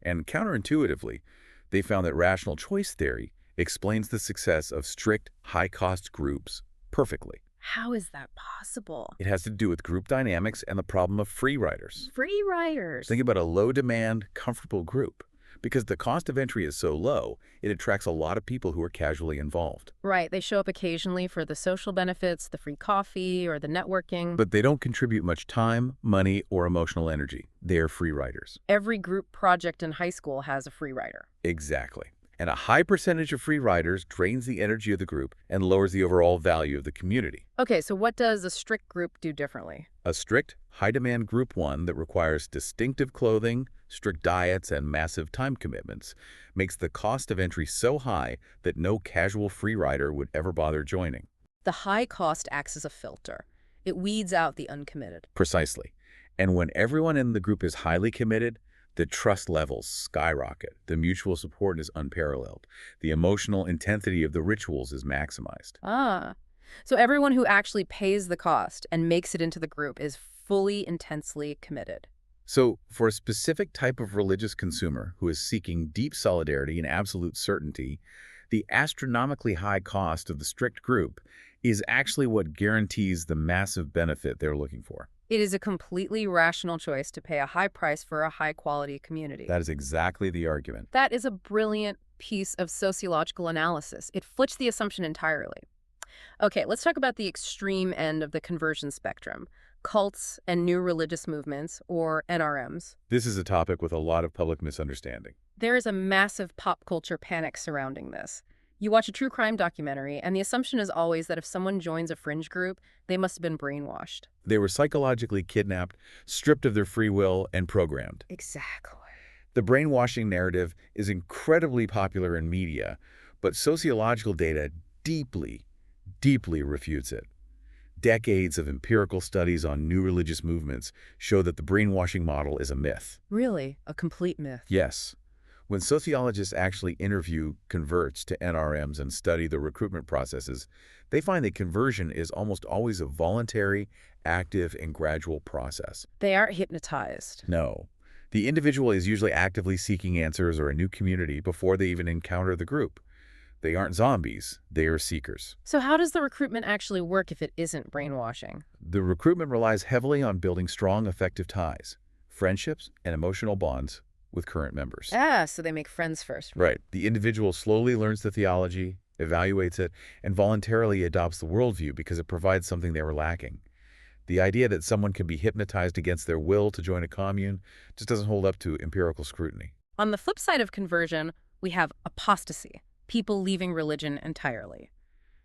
And counterintuitively, they found that rational choice theory explains the success of strict, high-cost groups perfectly. How is that possible? It has to do with group dynamics and the problem of free riders. Free riders. Think about a low-demand, comfortable group. Because the cost of entry is so low, it attracts a lot of people who are casually involved. Right, they show up occasionally for the social benefits, the free coffee, or the networking. But they don't contribute much time, money, or emotional energy. They're free riders. Every group project in high school has a free rider. Exactly. And a high percentage of free riders drains the energy of the group and lowers the overall value of the community. Okay, so what does a strict group do differently? A strict, high-demand Group 1 that requires distinctive clothing, strict diets, and massive time commitments makes the cost of entry so high that no casual free rider would ever bother joining. The high cost acts as a filter. It weeds out the uncommitted. Precisely. And when everyone in the group is highly committed, the trust levels skyrocket. The mutual support is unparalleled. The emotional intensity of the rituals is maximized. Ah, so everyone who actually pays the cost and makes it into the group is fully, intensely committed. So, for a specific type of religious consumer who is seeking deep solidarity and absolute certainty, the astronomically high cost of the strict group is actually what guarantees the massive benefit they're looking for. It is a completely rational choice to pay a high price for a high-quality community. That is exactly the argument. That is a brilliant piece of sociological analysis. It flips the assumption entirely. Okay, let's talk about the extreme end of the conversion spectrum, cults and new religious movements, or NRMs. This is a topic with a lot of public misunderstanding. There is a massive pop culture panic surrounding this. You watch a true crime documentary, and the assumption is always that if someone joins a fringe group, they must have been brainwashed. They were psychologically kidnapped, stripped of their free will, and programmed. Exactly. The brainwashing narrative is incredibly popular in media, but sociological data deeply, deeply refutes it. Decades of empirical studies on new religious movements show that the brainwashing model is a myth. Really, a complete myth. Yes. When sociologists actually interview converts to NRMs and study the recruitment processes, they find that conversion is almost always a voluntary, active, and gradual process. They aren't hypnotized. No. The individual is usually actively seeking answers or a new community before they even encounter the group. They aren't zombies, they are seekers. So how does the recruitment actually work if it isn't brainwashing? The recruitment relies heavily on building strong, effective ties, friendships, and emotional bonds with current members. Ah, so they make friends first. Right. The individual slowly learns the theology, evaluates it, and voluntarily adopts the worldview because it provides something they were lacking. The idea that someone can be hypnotized against their will to join a commune just doesn't hold up to empirical scrutiny. On the flip side of conversion, we have apostasy, people leaving religion entirely.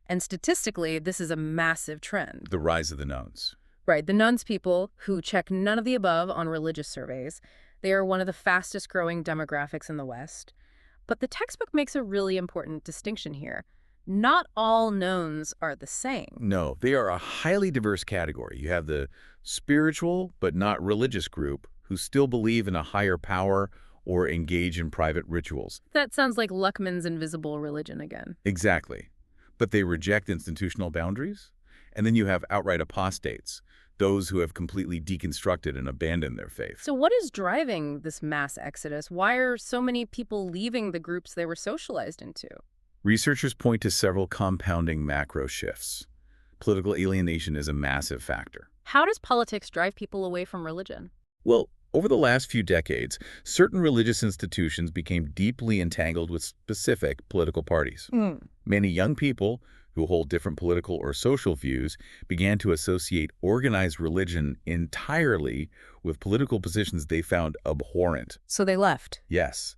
And statistically, this is a massive trend. The rise of the nones. Right, the nuns people who check none of the above on religious surveys, they are one of the fastest growing demographics in the West. But the textbook makes a really important distinction here. Not all nones are the same. No, they are a highly diverse category. You have the spiritual but not religious group who still believe in a higher power or engage in private rituals. That sounds like Luckman's invisible religion again. Exactly. But they reject institutional boundaries. And then you have outright apostates, those who have completely deconstructed and abandoned their faith. So what is driving this mass exodus? Why are so many people leaving the groups they were socialized into? Researchers point to several compounding macro shifts. Political alienation is a massive factor. How does politics drive people away from religion? Well, over the last few decades, certain religious institutions became deeply entangled with specific political parties. Many young people who hold different political or social views began to associate organized religion entirely with political positions they found abhorrent. So they left. Yes.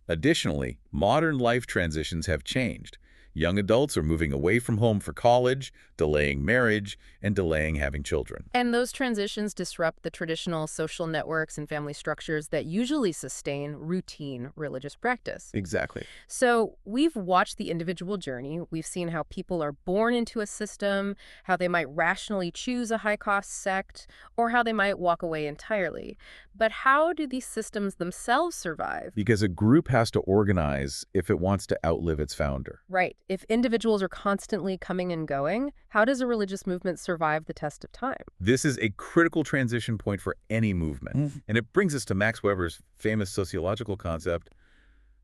Additionally, modern life transitions have changed. Young adults are moving away from home for college, delaying marriage, and delaying having children. And those transitions disrupt the traditional social networks and family structures that usually sustain routine religious practice. Exactly. So we've watched the individual journey. We've seen how people are born into a system, how they might rationally choose a high-cost sect, or how they might walk away entirely. But how do these systems themselves survive? Because a group has to organize if it wants to outlive its founder. Right. If individuals are constantly coming and going, how does a religious movement survive the test of time? This is a critical transition point for any movement. And it brings us to Max Weber's famous sociological concept,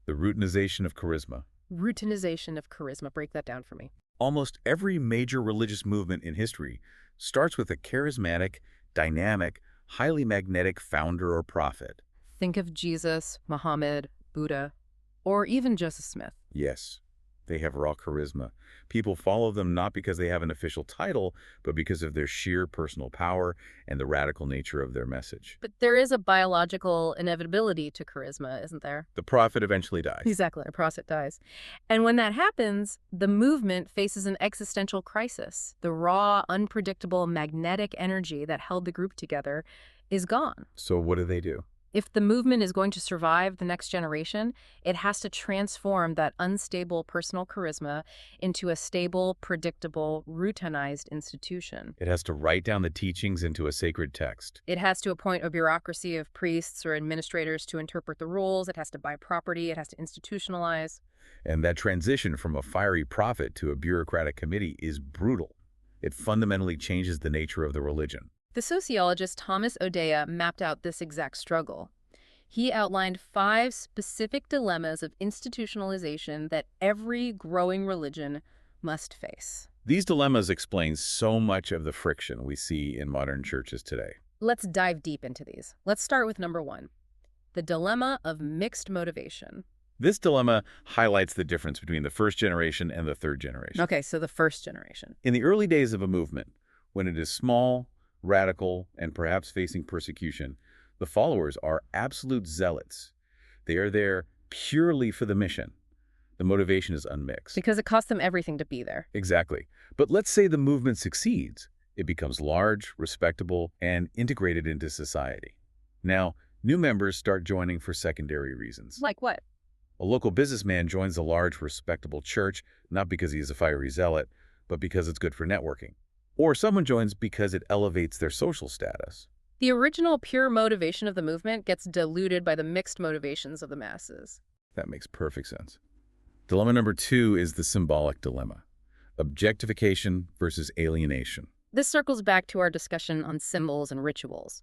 the routinization of charisma. Routinization of charisma. Break that down for me. Almost every major religious movement in history starts with a charismatic, dynamic, highly magnetic founder or prophet. Think of Jesus, Muhammad, Buddha, or even Joseph Smith. Yes. They have raw charisma. People follow them not because they have an official title, but because of their sheer personal power and the radical nature of their message. But there is a biological inevitability to charisma, isn't there? The prophet eventually dies. Exactly, a prophet dies. And when that happens, the movement faces an existential crisis. The raw, unpredictable, magnetic energy that held the group together is gone. So what do? If the movement is going to survive the next generation, it has to transform that unstable personal charisma into a stable, predictable, routinized institution. It has to write down the teachings into a sacred text. It has to appoint a bureaucracy of priests or administrators to interpret the rules. It has to buy property. It has to institutionalize. And that transition from a fiery prophet to a bureaucratic committee is brutal. It fundamentally changes the nature of the religion. The sociologist Thomas O'Dea mapped out this exact struggle. He outlined 5 specific dilemmas of institutionalization that every growing religion must face. These dilemmas explain so much of the friction we see in modern churches today. Let's dive deep into these. Let's start with number 1, the dilemma of mixed motivation. This dilemma highlights the difference between the first generation and the third generation. Okay, so the first generation. In the early days of a movement, when it is small, radical, and perhaps facing persecution, the followers are absolute zealots. They are there purely for the mission. The motivation is unmixed. Because it cost them everything to be there. Exactly. But let's say the movement succeeds. It becomes large, respectable, and integrated into society. Now, new members start joining for secondary reasons. Like what? A local businessman joins a large, respectable church, not because he is a fiery zealot, but because it's good for networking. Or someone joins because it elevates their social status. The original pure motivation of the movement gets diluted by the mixed motivations of the masses. That makes perfect sense. Dilemma number 2 is the symbolic dilemma: objectification versus alienation. This circles back to our discussion on symbols and rituals.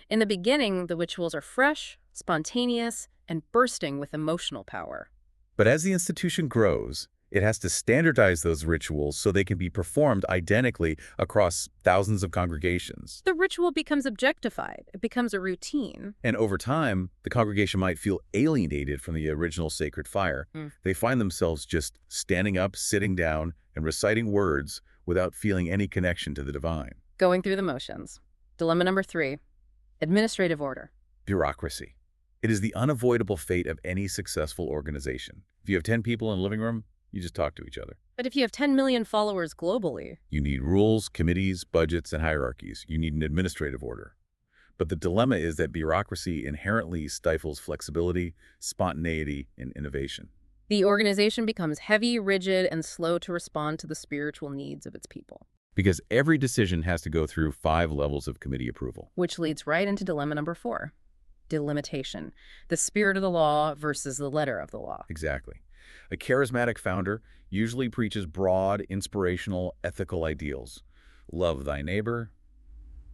In the beginning, the rituals are fresh, spontaneous, and bursting with emotional power. But as the institution grows, it has to standardize those rituals so they can be performed identically across thousands of congregations. The ritual becomes objectified. It becomes a routine. And over time, the congregation might feel alienated from the original sacred fire. They find themselves just standing up, sitting down, and reciting words without feeling any connection to the divine. Going through the motions. Dilemma number 3, administrative order. Bureaucracy. It is the unavoidable fate of any successful organization. If you have 10 people in a living room, you just talk to each other. But if you have 10 million followers globally, You need rules, committees, budgets, and hierarchies. You need an administrative order. But the dilemma is that bureaucracy inherently stifles flexibility, spontaneity, and innovation. the organization becomes heavy, rigid, and slow to respond to the spiritual needs of its people. Because every decision has to go through 5 levels of committee approval. Which leads right into dilemma number 4, delimitation, the spirit of the law versus the letter of the law. Exactly. A charismatic founder usually preaches broad, inspirational, ethical ideals. Love thy neighbor,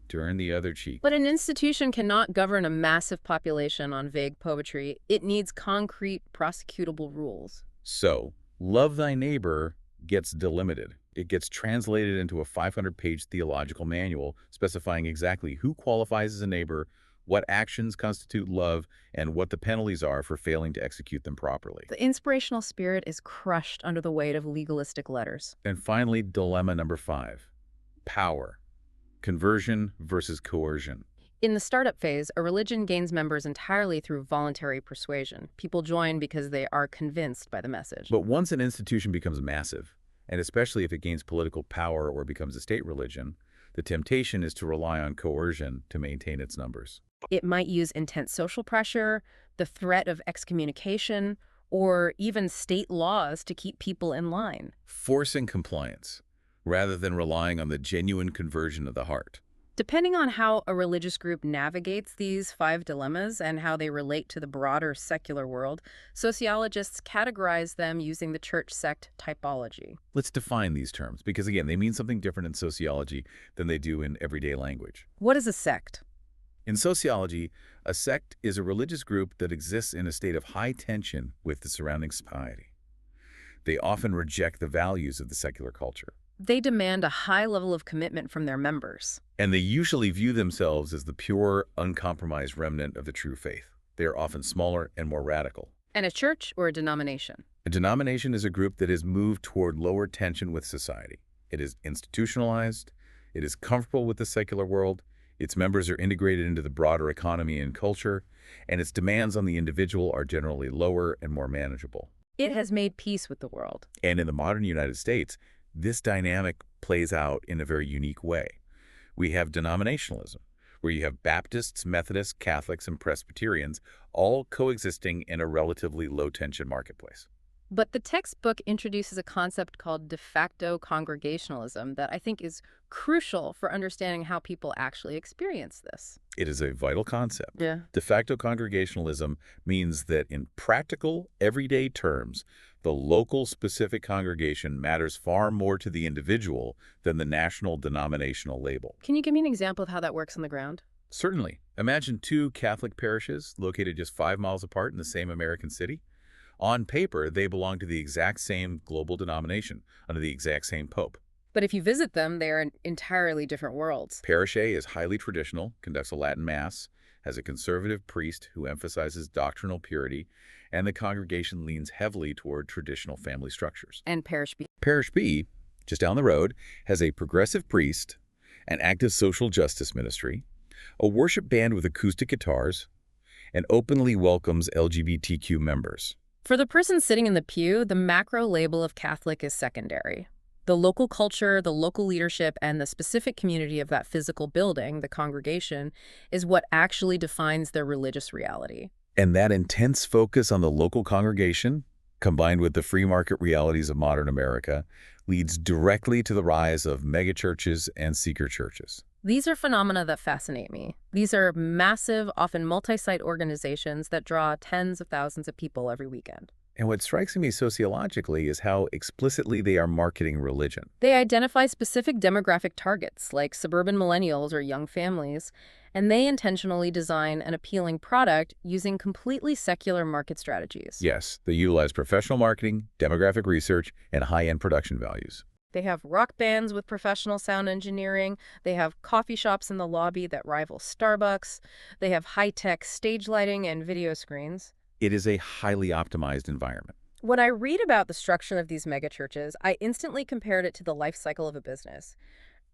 turn the other cheek. But an institution cannot govern a massive population on vague poetry. It needs concrete, prosecutable rules. So, love thy neighbor gets delimited. It gets translated into a 500-page theological manual specifying exactly who qualifies as a neighbor, what actions constitute love, and what the penalties are for failing to execute them properly. The inspirational spirit is crushed under the weight of legalistic letters. And finally, dilemma number 5, power. Conversion versus coercion. In the startup phase, a religion gains members entirely through voluntary persuasion. People join because they are convinced by the message. But once an institution becomes massive, and especially if it gains political power or becomes a state religion, the temptation is to rely on coercion to maintain its numbers. It might use intense social pressure, the threat of excommunication, or even state laws to keep people in line. Forcing compliance, rather than relying on the genuine conversion of the heart. Depending on how a religious group navigates these 5 dilemmas and how they relate to the broader secular world, sociologists categorize them using the church sect typology. Let's define these terms, because again, they mean something different in sociology than they do in everyday language. What is a sect? In sociology, a sect is a religious group that exists in a state of high tension with the surrounding society. They often reject the values of the secular culture. They demand a high level of commitment from their members. And they usually view themselves as the pure, uncompromised remnant of the true faith. They are often smaller and more radical. And a church or a denomination? A denomination is a group that has moved toward lower tension with society. It is institutionalized, it is comfortable with the secular world, its members are integrated into the broader economy and culture, and its demands on the individual are generally lower and more manageable. It has made peace with the world. And in the modern United States, this dynamic plays out in a very unique way. We have denominationalism, where you have Baptists, Methodists, Catholics, and Presbyterians all coexisting in a relatively low-tension marketplace. But the textbook introduces a concept called de facto congregationalism that I think is crucial for understanding how people actually experience this. It is a vital concept. Yeah. De facto congregationalism means that in practical, everyday terms, the local specific congregation matters far more to the individual than the national denominational label. Can you give me an example of how that works on the ground? Certainly. Imagine two Catholic parishes located just 5 miles apart in the same American city. On paper, they belong to the exact same global denomination, under the exact same pope. But if you visit them, they are in entirely different worlds. Parish A is highly traditional, conducts a Latin Mass, has a conservative priest who emphasizes doctrinal purity, and the congregation leans heavily toward traditional family structures. And Parish B. Parish B, just down the road, has a progressive priest, an active social justice ministry, a worship band with acoustic guitars, and openly welcomes LGBTQ members. For the person sitting in the pew, the macro label of Catholic is secondary. The local culture, the local leadership, and the specific community of that physical building, the congregation, is what actually defines their religious reality. And that intense focus on the local congregation, combined with the free market realities of modern America, leads directly to the rise of megachurches and seeker churches. These are phenomena that fascinate me. These are massive, often multi-site organizations that draw tens of thousands of people every weekend. And what strikes me sociologically is how explicitly they are marketing religion. They identify specific demographic targets, like suburban millennials or young families, and they intentionally design an appealing product using completely secular market strategies. Yes, they utilize professional marketing, demographic research, and high-end production values. They have rock bands with professional sound engineering. They have coffee shops in the lobby that rival Starbucks. They have high-tech stage lighting and video screens. It is a highly optimized environment. When I read about the structure of these megachurches, I instantly compared it to the life cycle of a business.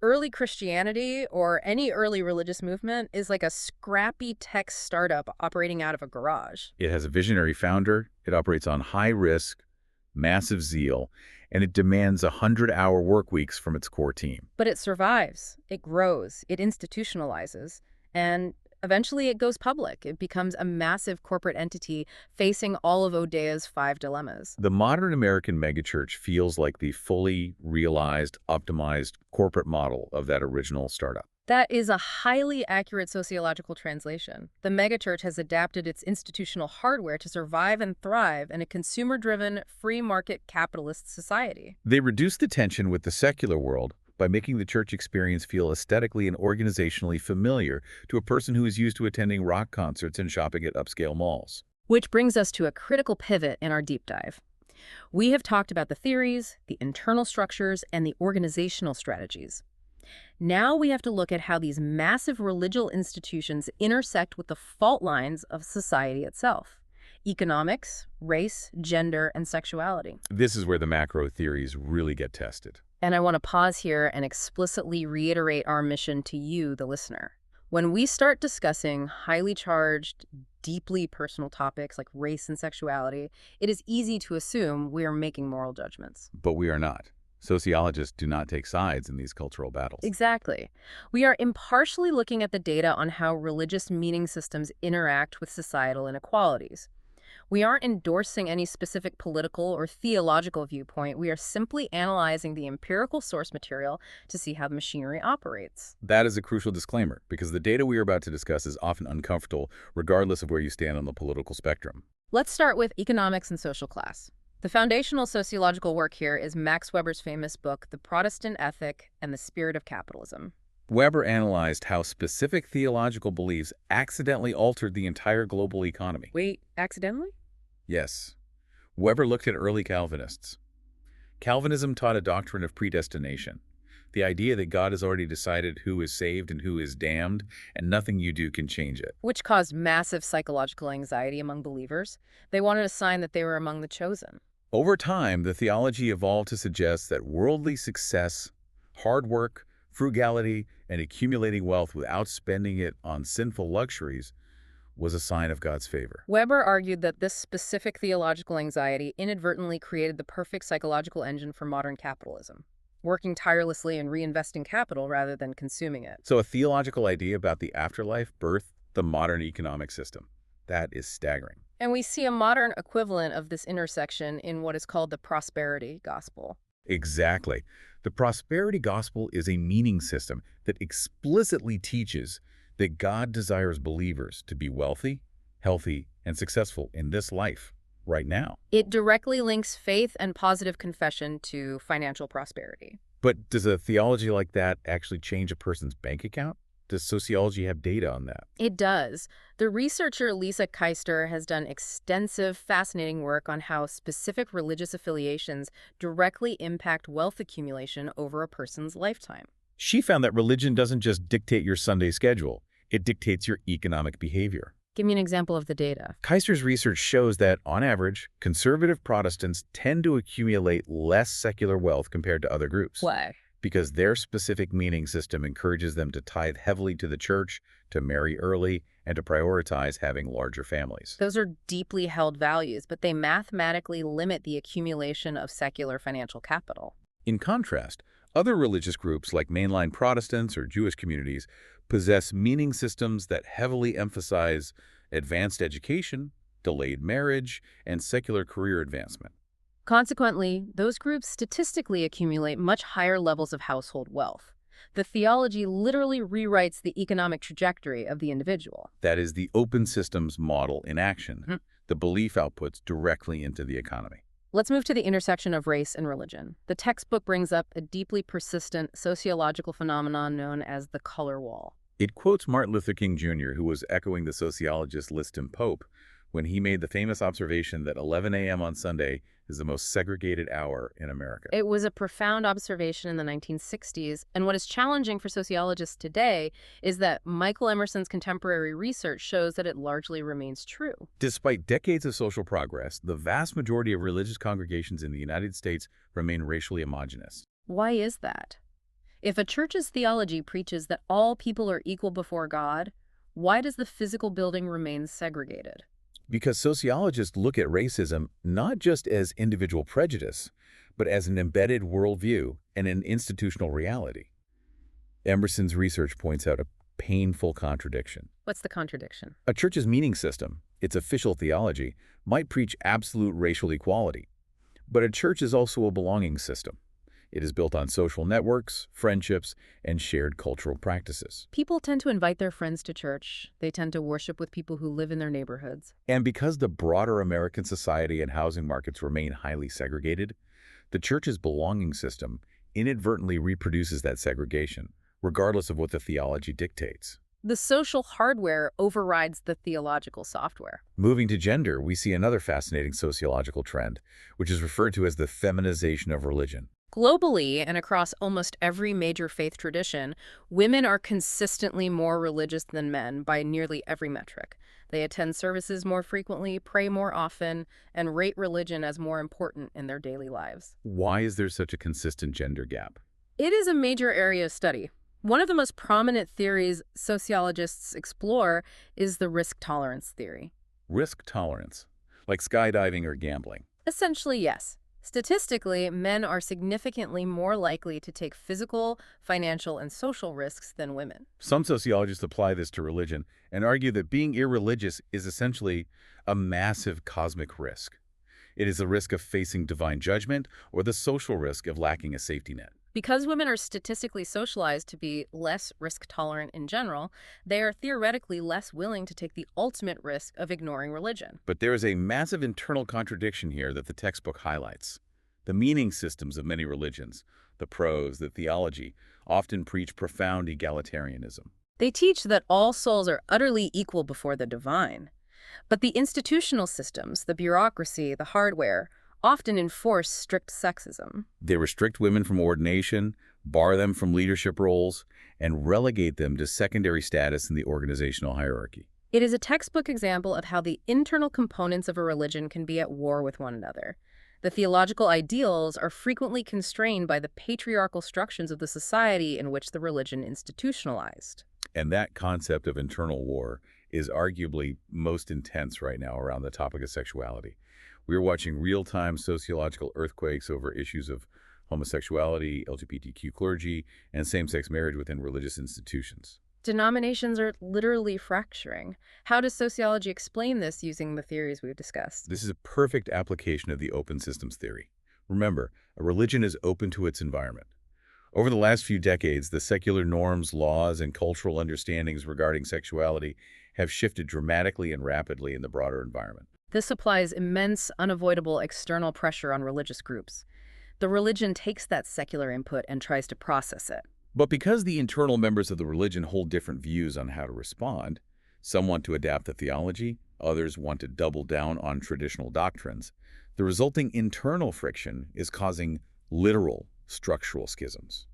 Early Christianity, or any early religious movement, is like a scrappy tech startup operating out of a garage. It has a visionary founder, it operates on high risk, massive zeal, and it demands 100-hour work weeks from its core team. But it survives, it grows, it institutionalizes, and eventually it goes public. It becomes a massive corporate entity facing all of Odea's 5 dilemmas. The modern American megachurch feels like the fully realized, optimized corporate model of that original startup. That is a highly accurate sociological translation. The megachurch has adapted its institutional hardware to survive and thrive in a consumer-driven, free-market capitalist society. They reduce the tension with the secular world by making the church experience feel aesthetically and organizationally familiar to a person who is used to attending rock concerts and shopping at upscale malls. Which brings us to a critical pivot in our deep dive. We have talked about the theories, the internal structures, and the organizational strategies. Now we have to look at how these massive religious institutions intersect with the fault lines of society itself: economics, race, gender, and sexuality. This is where the macro theories really get tested. And I want to pause here and explicitly reiterate our mission to you, the listener. When we start discussing highly charged, deeply personal topics like race and sexuality, it is easy to assume we are making moral judgments. But we are not. Sociologists do not take sides in these cultural battles. Exactly. We are impartially looking at the data on how religious meaning systems interact with societal inequalities. We aren't endorsing any specific political or theological viewpoint. We are simply analyzing the empirical source material to see how the machinery operates. That is a crucial disclaimer, because the data we are about to discuss is often uncomfortable, regardless of where you stand on the political spectrum. Let's start with economics and social class. The foundational sociological work here is Max Weber's famous book, The Protestant Ethic and the Spirit of Capitalism. Weber analyzed how specific theological beliefs accidentally altered the entire global economy. Wait, accidentally? Yes. Weber looked at early Calvinists. Calvinism taught a doctrine of predestination, the idea that God has already decided who is saved and who is damned, and nothing you do can change it. Which caused massive psychological anxiety among believers. They wanted a sign that they were among the chosen. Over time, the theology evolved to suggest that worldly success, hard work, frugality, and accumulating wealth without spending it on sinful luxuries was a sign of God's favor. Weber argued that this specific theological anxiety inadvertently created the perfect psychological engine for modern capitalism, working tirelessly and reinvesting capital rather than consuming it. So a theological idea about the afterlife birthed the modern economic system. That is staggering. And we see a modern equivalent of this intersection in what is called the prosperity gospel. Exactly. The prosperity gospel is a meaning system that explicitly teaches that God desires believers to be wealthy, healthy, and successful in this life, right now. It directly links faith and positive confession to financial prosperity. But does a theology like that actually change a person's bank account? Does sociology have data on that? It does. The researcher Lisa Keister has done extensive, fascinating work on how specific religious affiliations directly impact wealth accumulation over a person's lifetime. She found that religion doesn't just dictate your Sunday schedule, it dictates your economic behavior. Give me an example of the data. Keister's research shows that, on average, conservative Protestants tend to accumulate less secular wealth compared to other groups. Why? Because their specific meaning system encourages them to tithe heavily to the church, to marry early, and to prioritize having larger families. Those are deeply held values, but they mathematically limit the accumulation of secular financial capital. In contrast, other religious groups like mainline Protestants or Jewish communities possess meaning systems that heavily emphasize advanced education, delayed marriage, and secular career advancement. Consequently, those groups statistically accumulate much higher levels of household wealth. The theology literally rewrites the economic trajectory of the individual. That is the open systems model in action. Mhm. The belief outputs directly into the economy. Let's move to the intersection of race and religion. The textbook brings up a deeply persistent sociological phenomenon known as the color wall. It quotes Martin Luther King Jr., who was echoing the sociologist Liston Pope when he made the famous observation that 11 a.m. on Sunday is the most segregated hour in America. It was a profound observation in the 1960s, and what is challenging for sociologists today is that Michael Emerson's contemporary research shows that it largely remains true. Despite decades of social progress, the vast majority of religious congregations in the United States remain racially homogenous. Why is that? If a church's theology preaches that all people are equal before God, why does the physical building remain segregated? Because sociologists look at racism not just as individual prejudice, but as an embedded worldview and an institutional reality. Emerson's research points out a painful contradiction. What's the contradiction? A church's meaning system, its official theology, might preach absolute racial equality. But a church is also a belonging system. It is built on social networks, friendships, and shared cultural practices. People tend to invite their friends to church. They tend to worship with people who live in their neighborhoods. And because the broader American society and housing markets remain highly segregated, the church's belonging system inadvertently reproduces that segregation, regardless of what the theology dictates. The social hardware overrides the theological software. Moving to gender, we see another fascinating sociological trend, which is referred to as the feminization of religion. Globally, and across almost every major faith tradition, women are consistently more religious than men by nearly every metric. They attend services more frequently, pray more often, and rate religion as more important in their daily lives. Why is there such a consistent gender gap? It is a major area of study. One of the most prominent theories sociologists explore is the risk tolerance theory. Risk tolerance, like skydiving or gambling. Essentially, yes. Statistically, men are significantly more likely to take physical, financial, and social risks than women. Some sociologists apply this to religion and argue that being irreligious is essentially a massive cosmic risk. It is the risk of facing divine judgment or the social risk of lacking a safety net. Because women are statistically socialized to be less risk-tolerant in general, they are theoretically less willing to take the ultimate risk of ignoring religion. But there is a massive internal contradiction here that the textbook highlights. The meaning systems of many religions, the prose, the theology, often preach profound egalitarianism. They teach that all souls are utterly equal before the divine. But the institutional systems, the bureaucracy, the hardware, often enforce strict sexism. They restrict women from ordination, bar them from leadership roles, and relegate them to secondary status in the organizational hierarchy. It is a textbook example of how the internal components of a religion can be at war with one another. The theological ideals are frequently constrained by the patriarchal structures of the society in which the religion institutionalized. And that concept of internal war is arguably most intense right now around the topic of sexuality. We're watching real-time sociological earthquakes over issues of homosexuality, LGBTQ clergy, and same-sex marriage within religious institutions. Denominations are literally fracturing. How does sociology explain this using the theories we've discussed? This is a perfect application of the open systems theory. Remember, a religion is open to its environment. Over the last few decades, the secular norms, laws, and cultural understandings regarding sexuality have shifted dramatically and rapidly in the broader environment. This applies immense, unavoidable external pressure on religious groups. The religion takes that secular input and tries to process it. But because the internal members of the religion hold different views on how to respond, some want to adapt the theology, others want to double down on traditional doctrines, the resulting internal friction is causing literal structural schisms.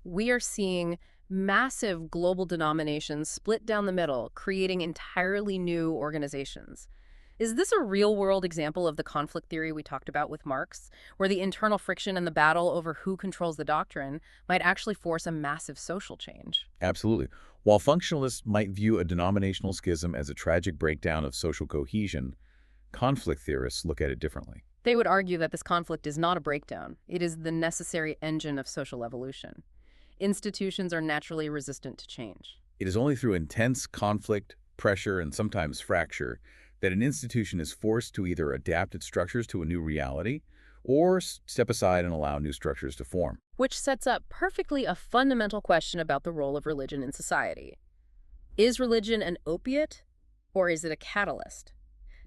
We are seeing massive global denominations split down the middle, creating entirely new organizations. Is this a real-world example of the conflict theory we talked about with Marx, where the internal friction and the battle over who controls the doctrine might actually force a massive social change? Absolutely. While functionalists might view a denominational schism as a tragic breakdown of social cohesion, conflict theorists look at it differently. They would argue that this conflict is not a breakdown. It is the necessary engine of social evolution. Institutions are naturally resistant to change. It is only through intense conflict, pressure, and sometimes fracture that an institution is forced to either adapt its structures to a new reality or step aside and allow new structures to form. Which sets up perfectly a fundamental question about the role of religion in society. Is religion an opiate, or is it a catalyst?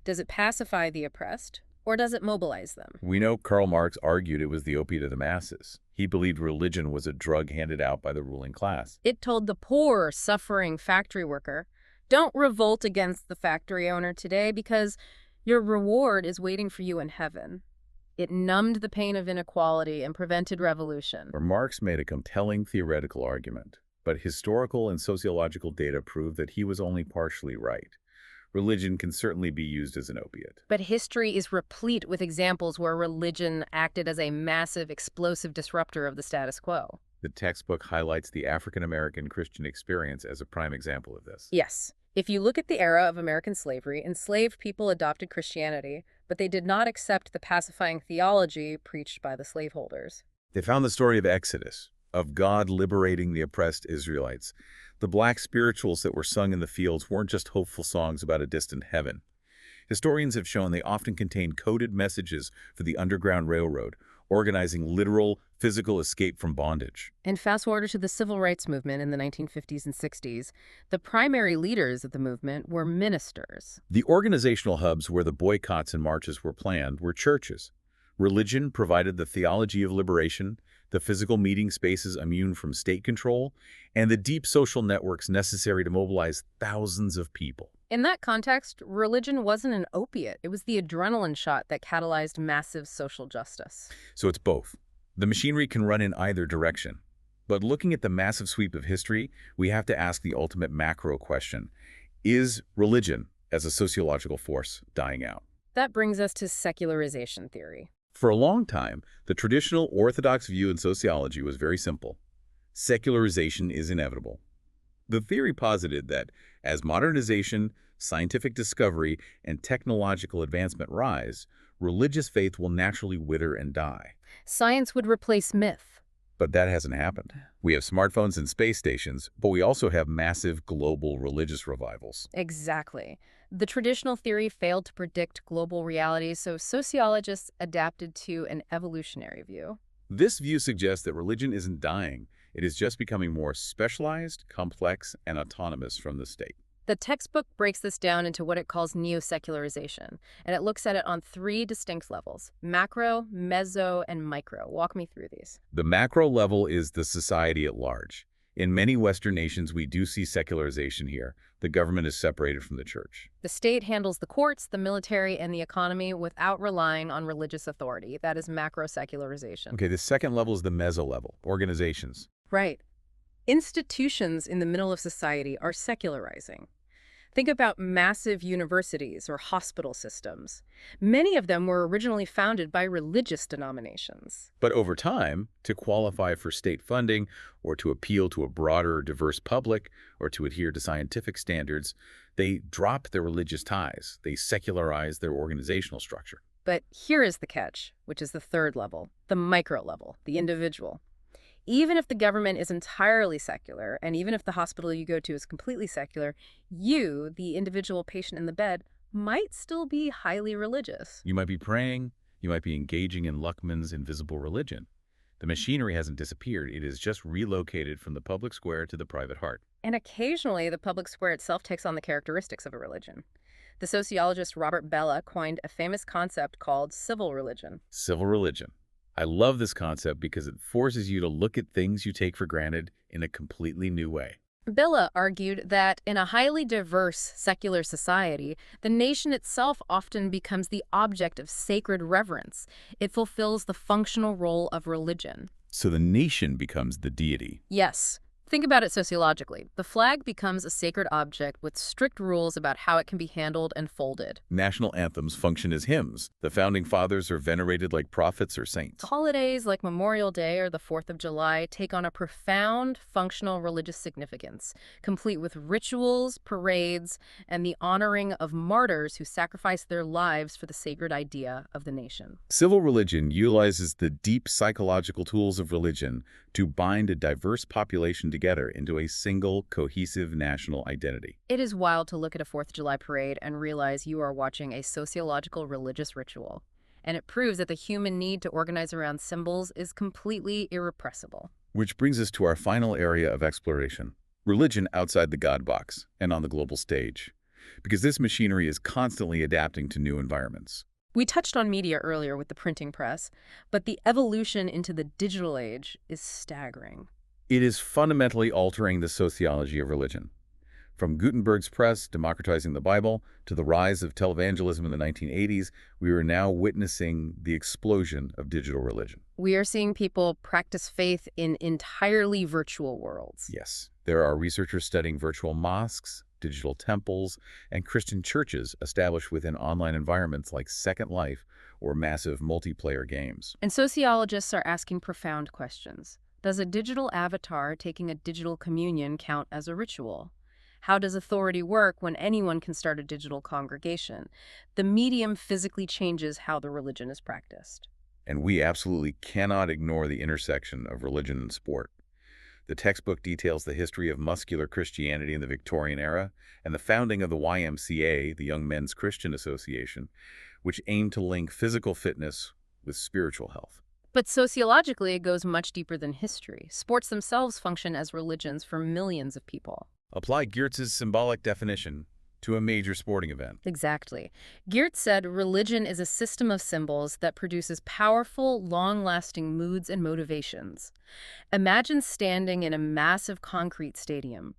Does it pacify the oppressed, or does it mobilize them? We know Karl Marx argued it was the opiate of the masses. He believed religion was a drug handed out by the ruling class. It told the poor, suffering factory worker, don't revolt against the factory owner today because your reward is waiting for you in heaven. It numbed the pain of inequality and prevented revolution. Where Marx made a compelling theoretical argument, but historical and sociological data prove that he was only partially right. Religion can certainly be used as an opiate. But history is replete with examples where religion acted as a massive, explosive disruptor of the status quo. The textbook highlights the African-American Christian experience as a prime example of this. Yes. If you look at the era of American slavery, enslaved people adopted Christianity, but they did not accept the pacifying theology preached by the slaveholders. They found the story of Exodus, of God liberating the oppressed Israelites. The black spirituals that were sung in the fields weren't just hopeful songs about a distant heaven. Historians have shown they often contain coded messages for the Underground Railroad, organizing literal, physical escape from bondage. And fast forward to the civil rights movement in the 1950s and 60s, the primary leaders of the movement were ministers. The organizational hubs where the boycotts and marches were planned were churches. Religion provided the theology of liberation, the physical meeting spaces immune from state control, and the deep social networks necessary to mobilize thousands of people. In that context, religion wasn't an opiate. It was the adrenaline shot that catalyzed massive social justice. So it's both. The machinery can run in either direction. But looking at the massive sweep of history, we have to ask the ultimate macro question. Is religion, as a sociological force, dying out? That brings us to secularization theory. For a long time, the traditional orthodox view in sociology was very simple. Secularization is inevitable. The theory posited that as modernization, scientific discovery, and technological advancement rise, religious faith will naturally wither and die. Science would replace myth. But that hasn't happened. We have smartphones and space stations, but we also have massive global religious revivals. Exactly. The traditional theory failed to predict global realities, so sociologists adapted to an evolutionary view. This view suggests that religion isn't dying. It is just becoming more specialized, complex, and autonomous from the state. The textbook breaks this down into what it calls neo-secularization, and it looks at it on 3 distinct levels: macro, meso, and micro. Walk me through these. The macro level is the society at large. In many Western nations, we do see secularization here. The government is separated from the church. The state handles the courts, the military, and the economy without relying on religious authority. That is macro-secularization. Okay, the second level is the meso level, organizations. Right. Institutions in the middle of society are secularizing. Think about massive universities or hospital systems. Many of them were originally founded by religious denominations. But over time, to qualify for state funding or to appeal to a broader, diverse public or to adhere to scientific standards, they drop their religious ties. They secularize their organizational structure. But here is the catch, which is the third level, the micro level, the individual. Even if the government is entirely secular, and even if the hospital you go to is completely secular, you, the individual patient in the bed, might still be highly religious. You might be praying, you might be engaging in Luckman's invisible religion. The machinery hasn't disappeared, it is just relocated from the public square to the private heart. And occasionally, the public square itself takes on the characteristics of a religion. The sociologist Robert Bellah coined a famous concept called civil religion. Civil religion. I love this concept because it forces you to look at things you take for granted in a completely new way. Bellah argued that in a highly diverse secular society, the nation itself often becomes the object of sacred reverence. It fulfills the functional role of religion. So the nation becomes the deity. Yes. Think about it sociologically. The flag becomes a sacred object with strict rules about how it can be handled and folded. National anthems function as hymns. The founding fathers are venerated like prophets or saints. Holidays like Memorial Day or the 4th of July take on a profound functional religious significance, complete with rituals, parades, and the honoring of martyrs who sacrificed their lives for the sacred idea of the nation. Civil religion utilizes the deep psychological tools of religion to bind a diverse population together into a single, cohesive national identity. It is wild to look at a 4th of July parade and realize you are watching a sociological religious ritual. And it proves that the human need to organize around symbols is completely irrepressible. Which brings us to our final area of exploration, religion outside the God box and on the global stage. Because this machinery is constantly adapting to new environments. We touched on media earlier with the printing press, but the evolution into the digital age is staggering. It is fundamentally altering the sociology of religion. From Gutenberg's press democratizing the Bible to the rise of televangelism in the 1980s, we are now witnessing the explosion of digital religion. We are seeing people practice faith in entirely virtual worlds. Yes, there are researchers studying virtual mosques, digital temples, and Christian churches established within online environments like Second Life or massive multiplayer games. And sociologists are asking profound questions. Does a digital avatar taking a digital communion count as a ritual? How does authority work when anyone can start a digital congregation? The medium physically changes how the religion is practiced. And we absolutely cannot ignore the intersection of religion and sport. The textbook details the history of muscular Christianity in the Victorian era and the founding of the YMCA, the Young Men's Christian Association, which aimed to link physical fitness with spiritual health. But sociologically, it goes much deeper than history. Sports themselves function as religions for millions of people. Apply Geertz's symbolic definition to a major sporting event. Exactly. Geertz said religion is a system of symbols that produces powerful, long-lasting moods and motivations. Imagine standing in a massive concrete stadium.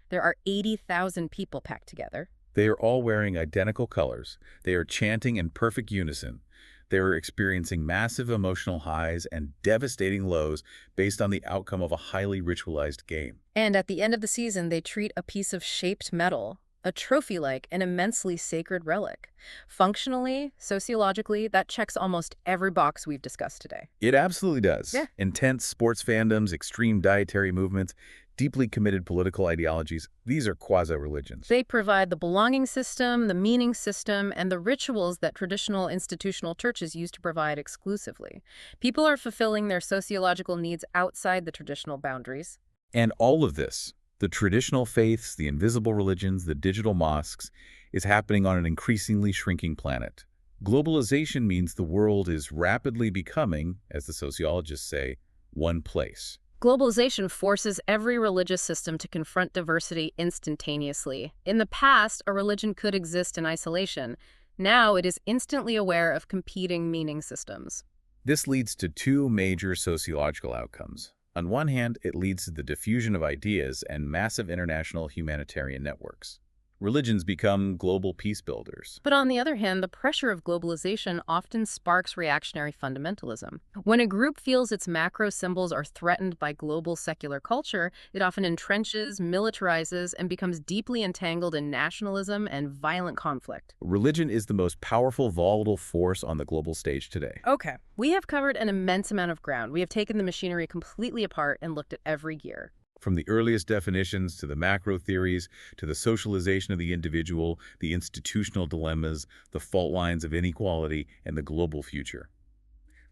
There are 80,000 people packed together. They are all wearing identical colors. They are chanting in perfect unison. They are experiencing massive emotional highs and devastating lows based on the outcome of a highly ritualized game. And at the end of the season, they treat a piece of shaped metal, a trophy like an immensely sacred relic. Functionally, sociologically, that checks almost every box we've discussed today. It absolutely does. Yeah. Intense sports fandoms, extreme dietary movements, deeply committed political ideologies, these are quasi-religions. They provide the belonging system, the meaning system, and the rituals that traditional institutional churches used to provide exclusively. People are fulfilling their sociological needs outside the traditional boundaries. And all of this, the traditional faiths, the invisible religions, the digital mosques, is happening on an increasingly shrinking planet. Globalization means the world is rapidly becoming, as the sociologists say, one place. Globalization forces every religious system to confront diversity instantaneously. In the past, a religion could exist in isolation. Now it is instantly aware of competing meaning systems. This leads to two major sociological outcomes. On one hand, it leads to the diffusion of ideas and massive international humanitarian networks. Religions become global peace builders. But on the other hand, the pressure of globalization often sparks reactionary fundamentalism. When a group feels its macro symbols are threatened by global secular culture, it often entrenches, militarizes, and becomes deeply entangled in nationalism and violent conflict. Religion is the most powerful, volatile force on the global stage today. Okay, we have covered an immense amount of ground. We have taken the machinery completely apart and looked at every gear. From the earliest definitions to the macro theories, to the socialization of the individual, the institutional dilemmas, the fault lines of inequality, and the global future.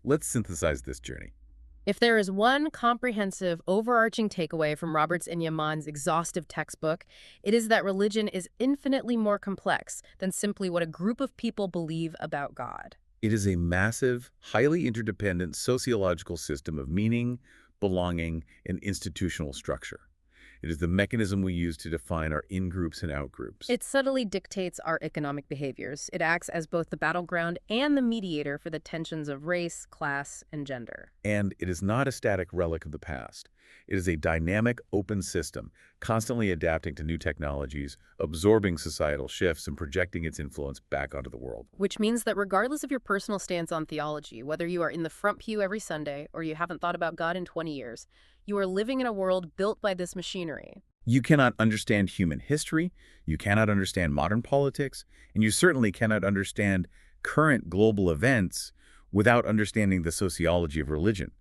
Let's synthesize this journey. If there is one comprehensive, overarching takeaway from Roberts Inyaman's exhaustive textbook, it is that religion is infinitely more complex than simply what a group of people believe about God. It is a massive, highly interdependent sociological system of meaning, belonging, and institutional structure. It is the mechanism we use to define our in-groups and out-groups. It subtly dictates our economic behaviors. It acts as both the battleground and the mediator for the tensions of race, class, and gender. And it is not a static relic of the past. It is a dynamic, open system, constantly adapting to new technologies, absorbing societal shifts, and projecting its influence back onto the world. Which means that regardless of your personal stance on theology, whether you are in the front pew every Sunday or you haven't thought about God in 20 years, you are living in a world built by this machinery. You cannot understand human history, you cannot understand modern politics, and you certainly cannot understand current global events without understanding the sociology of religion.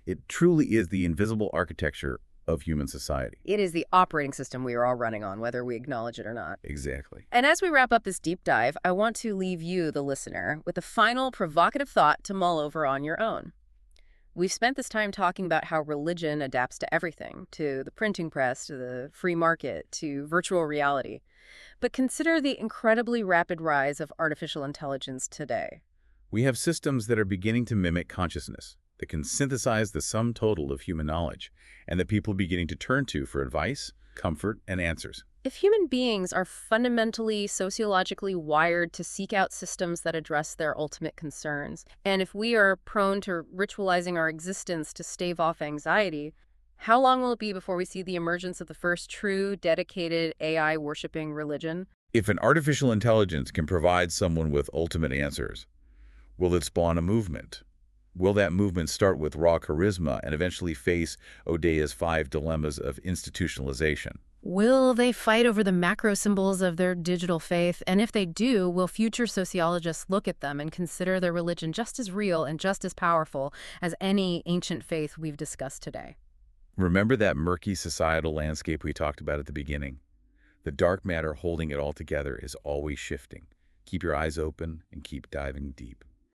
It truly is the invisible architecture of human society. It is the operating system we are all running on, whether we acknowledge it or not. Exactly. And as we wrap up this deep dive, I want to leave you, the listener, with a final provocative thought to mull over on your own. We've spent this time talking about how religion adapts to everything, to the printing press, to the free market, to virtual reality. But consider the incredibly rapid rise of artificial intelligence today. We have systems that are beginning to mimic consciousness, that can synthesize the sum total of human knowledge, and that people are beginning to turn to for advice, comfort, and answers. If human beings are fundamentally sociologically wired to seek out systems that address their ultimate concerns, and if we are prone to ritualizing our existence to stave off anxiety, how long will it be before we see the emergence of the first true, dedicated, AI-worshipping religion? If an artificial intelligence can provide someone with ultimate answers, will it spawn a movement? Will that movement start with raw charisma and eventually face Odea's 5 dilemmas of institutionalization? Will they fight over the macro symbols of their digital faith? And if they do, will future sociologists look at them and consider their religion just as real and just as powerful as any ancient faith we've discussed today? Remember that murky societal landscape we talked about at the beginning? The dark matter holding it all together is always shifting. Keep your eyes open and keep diving deep.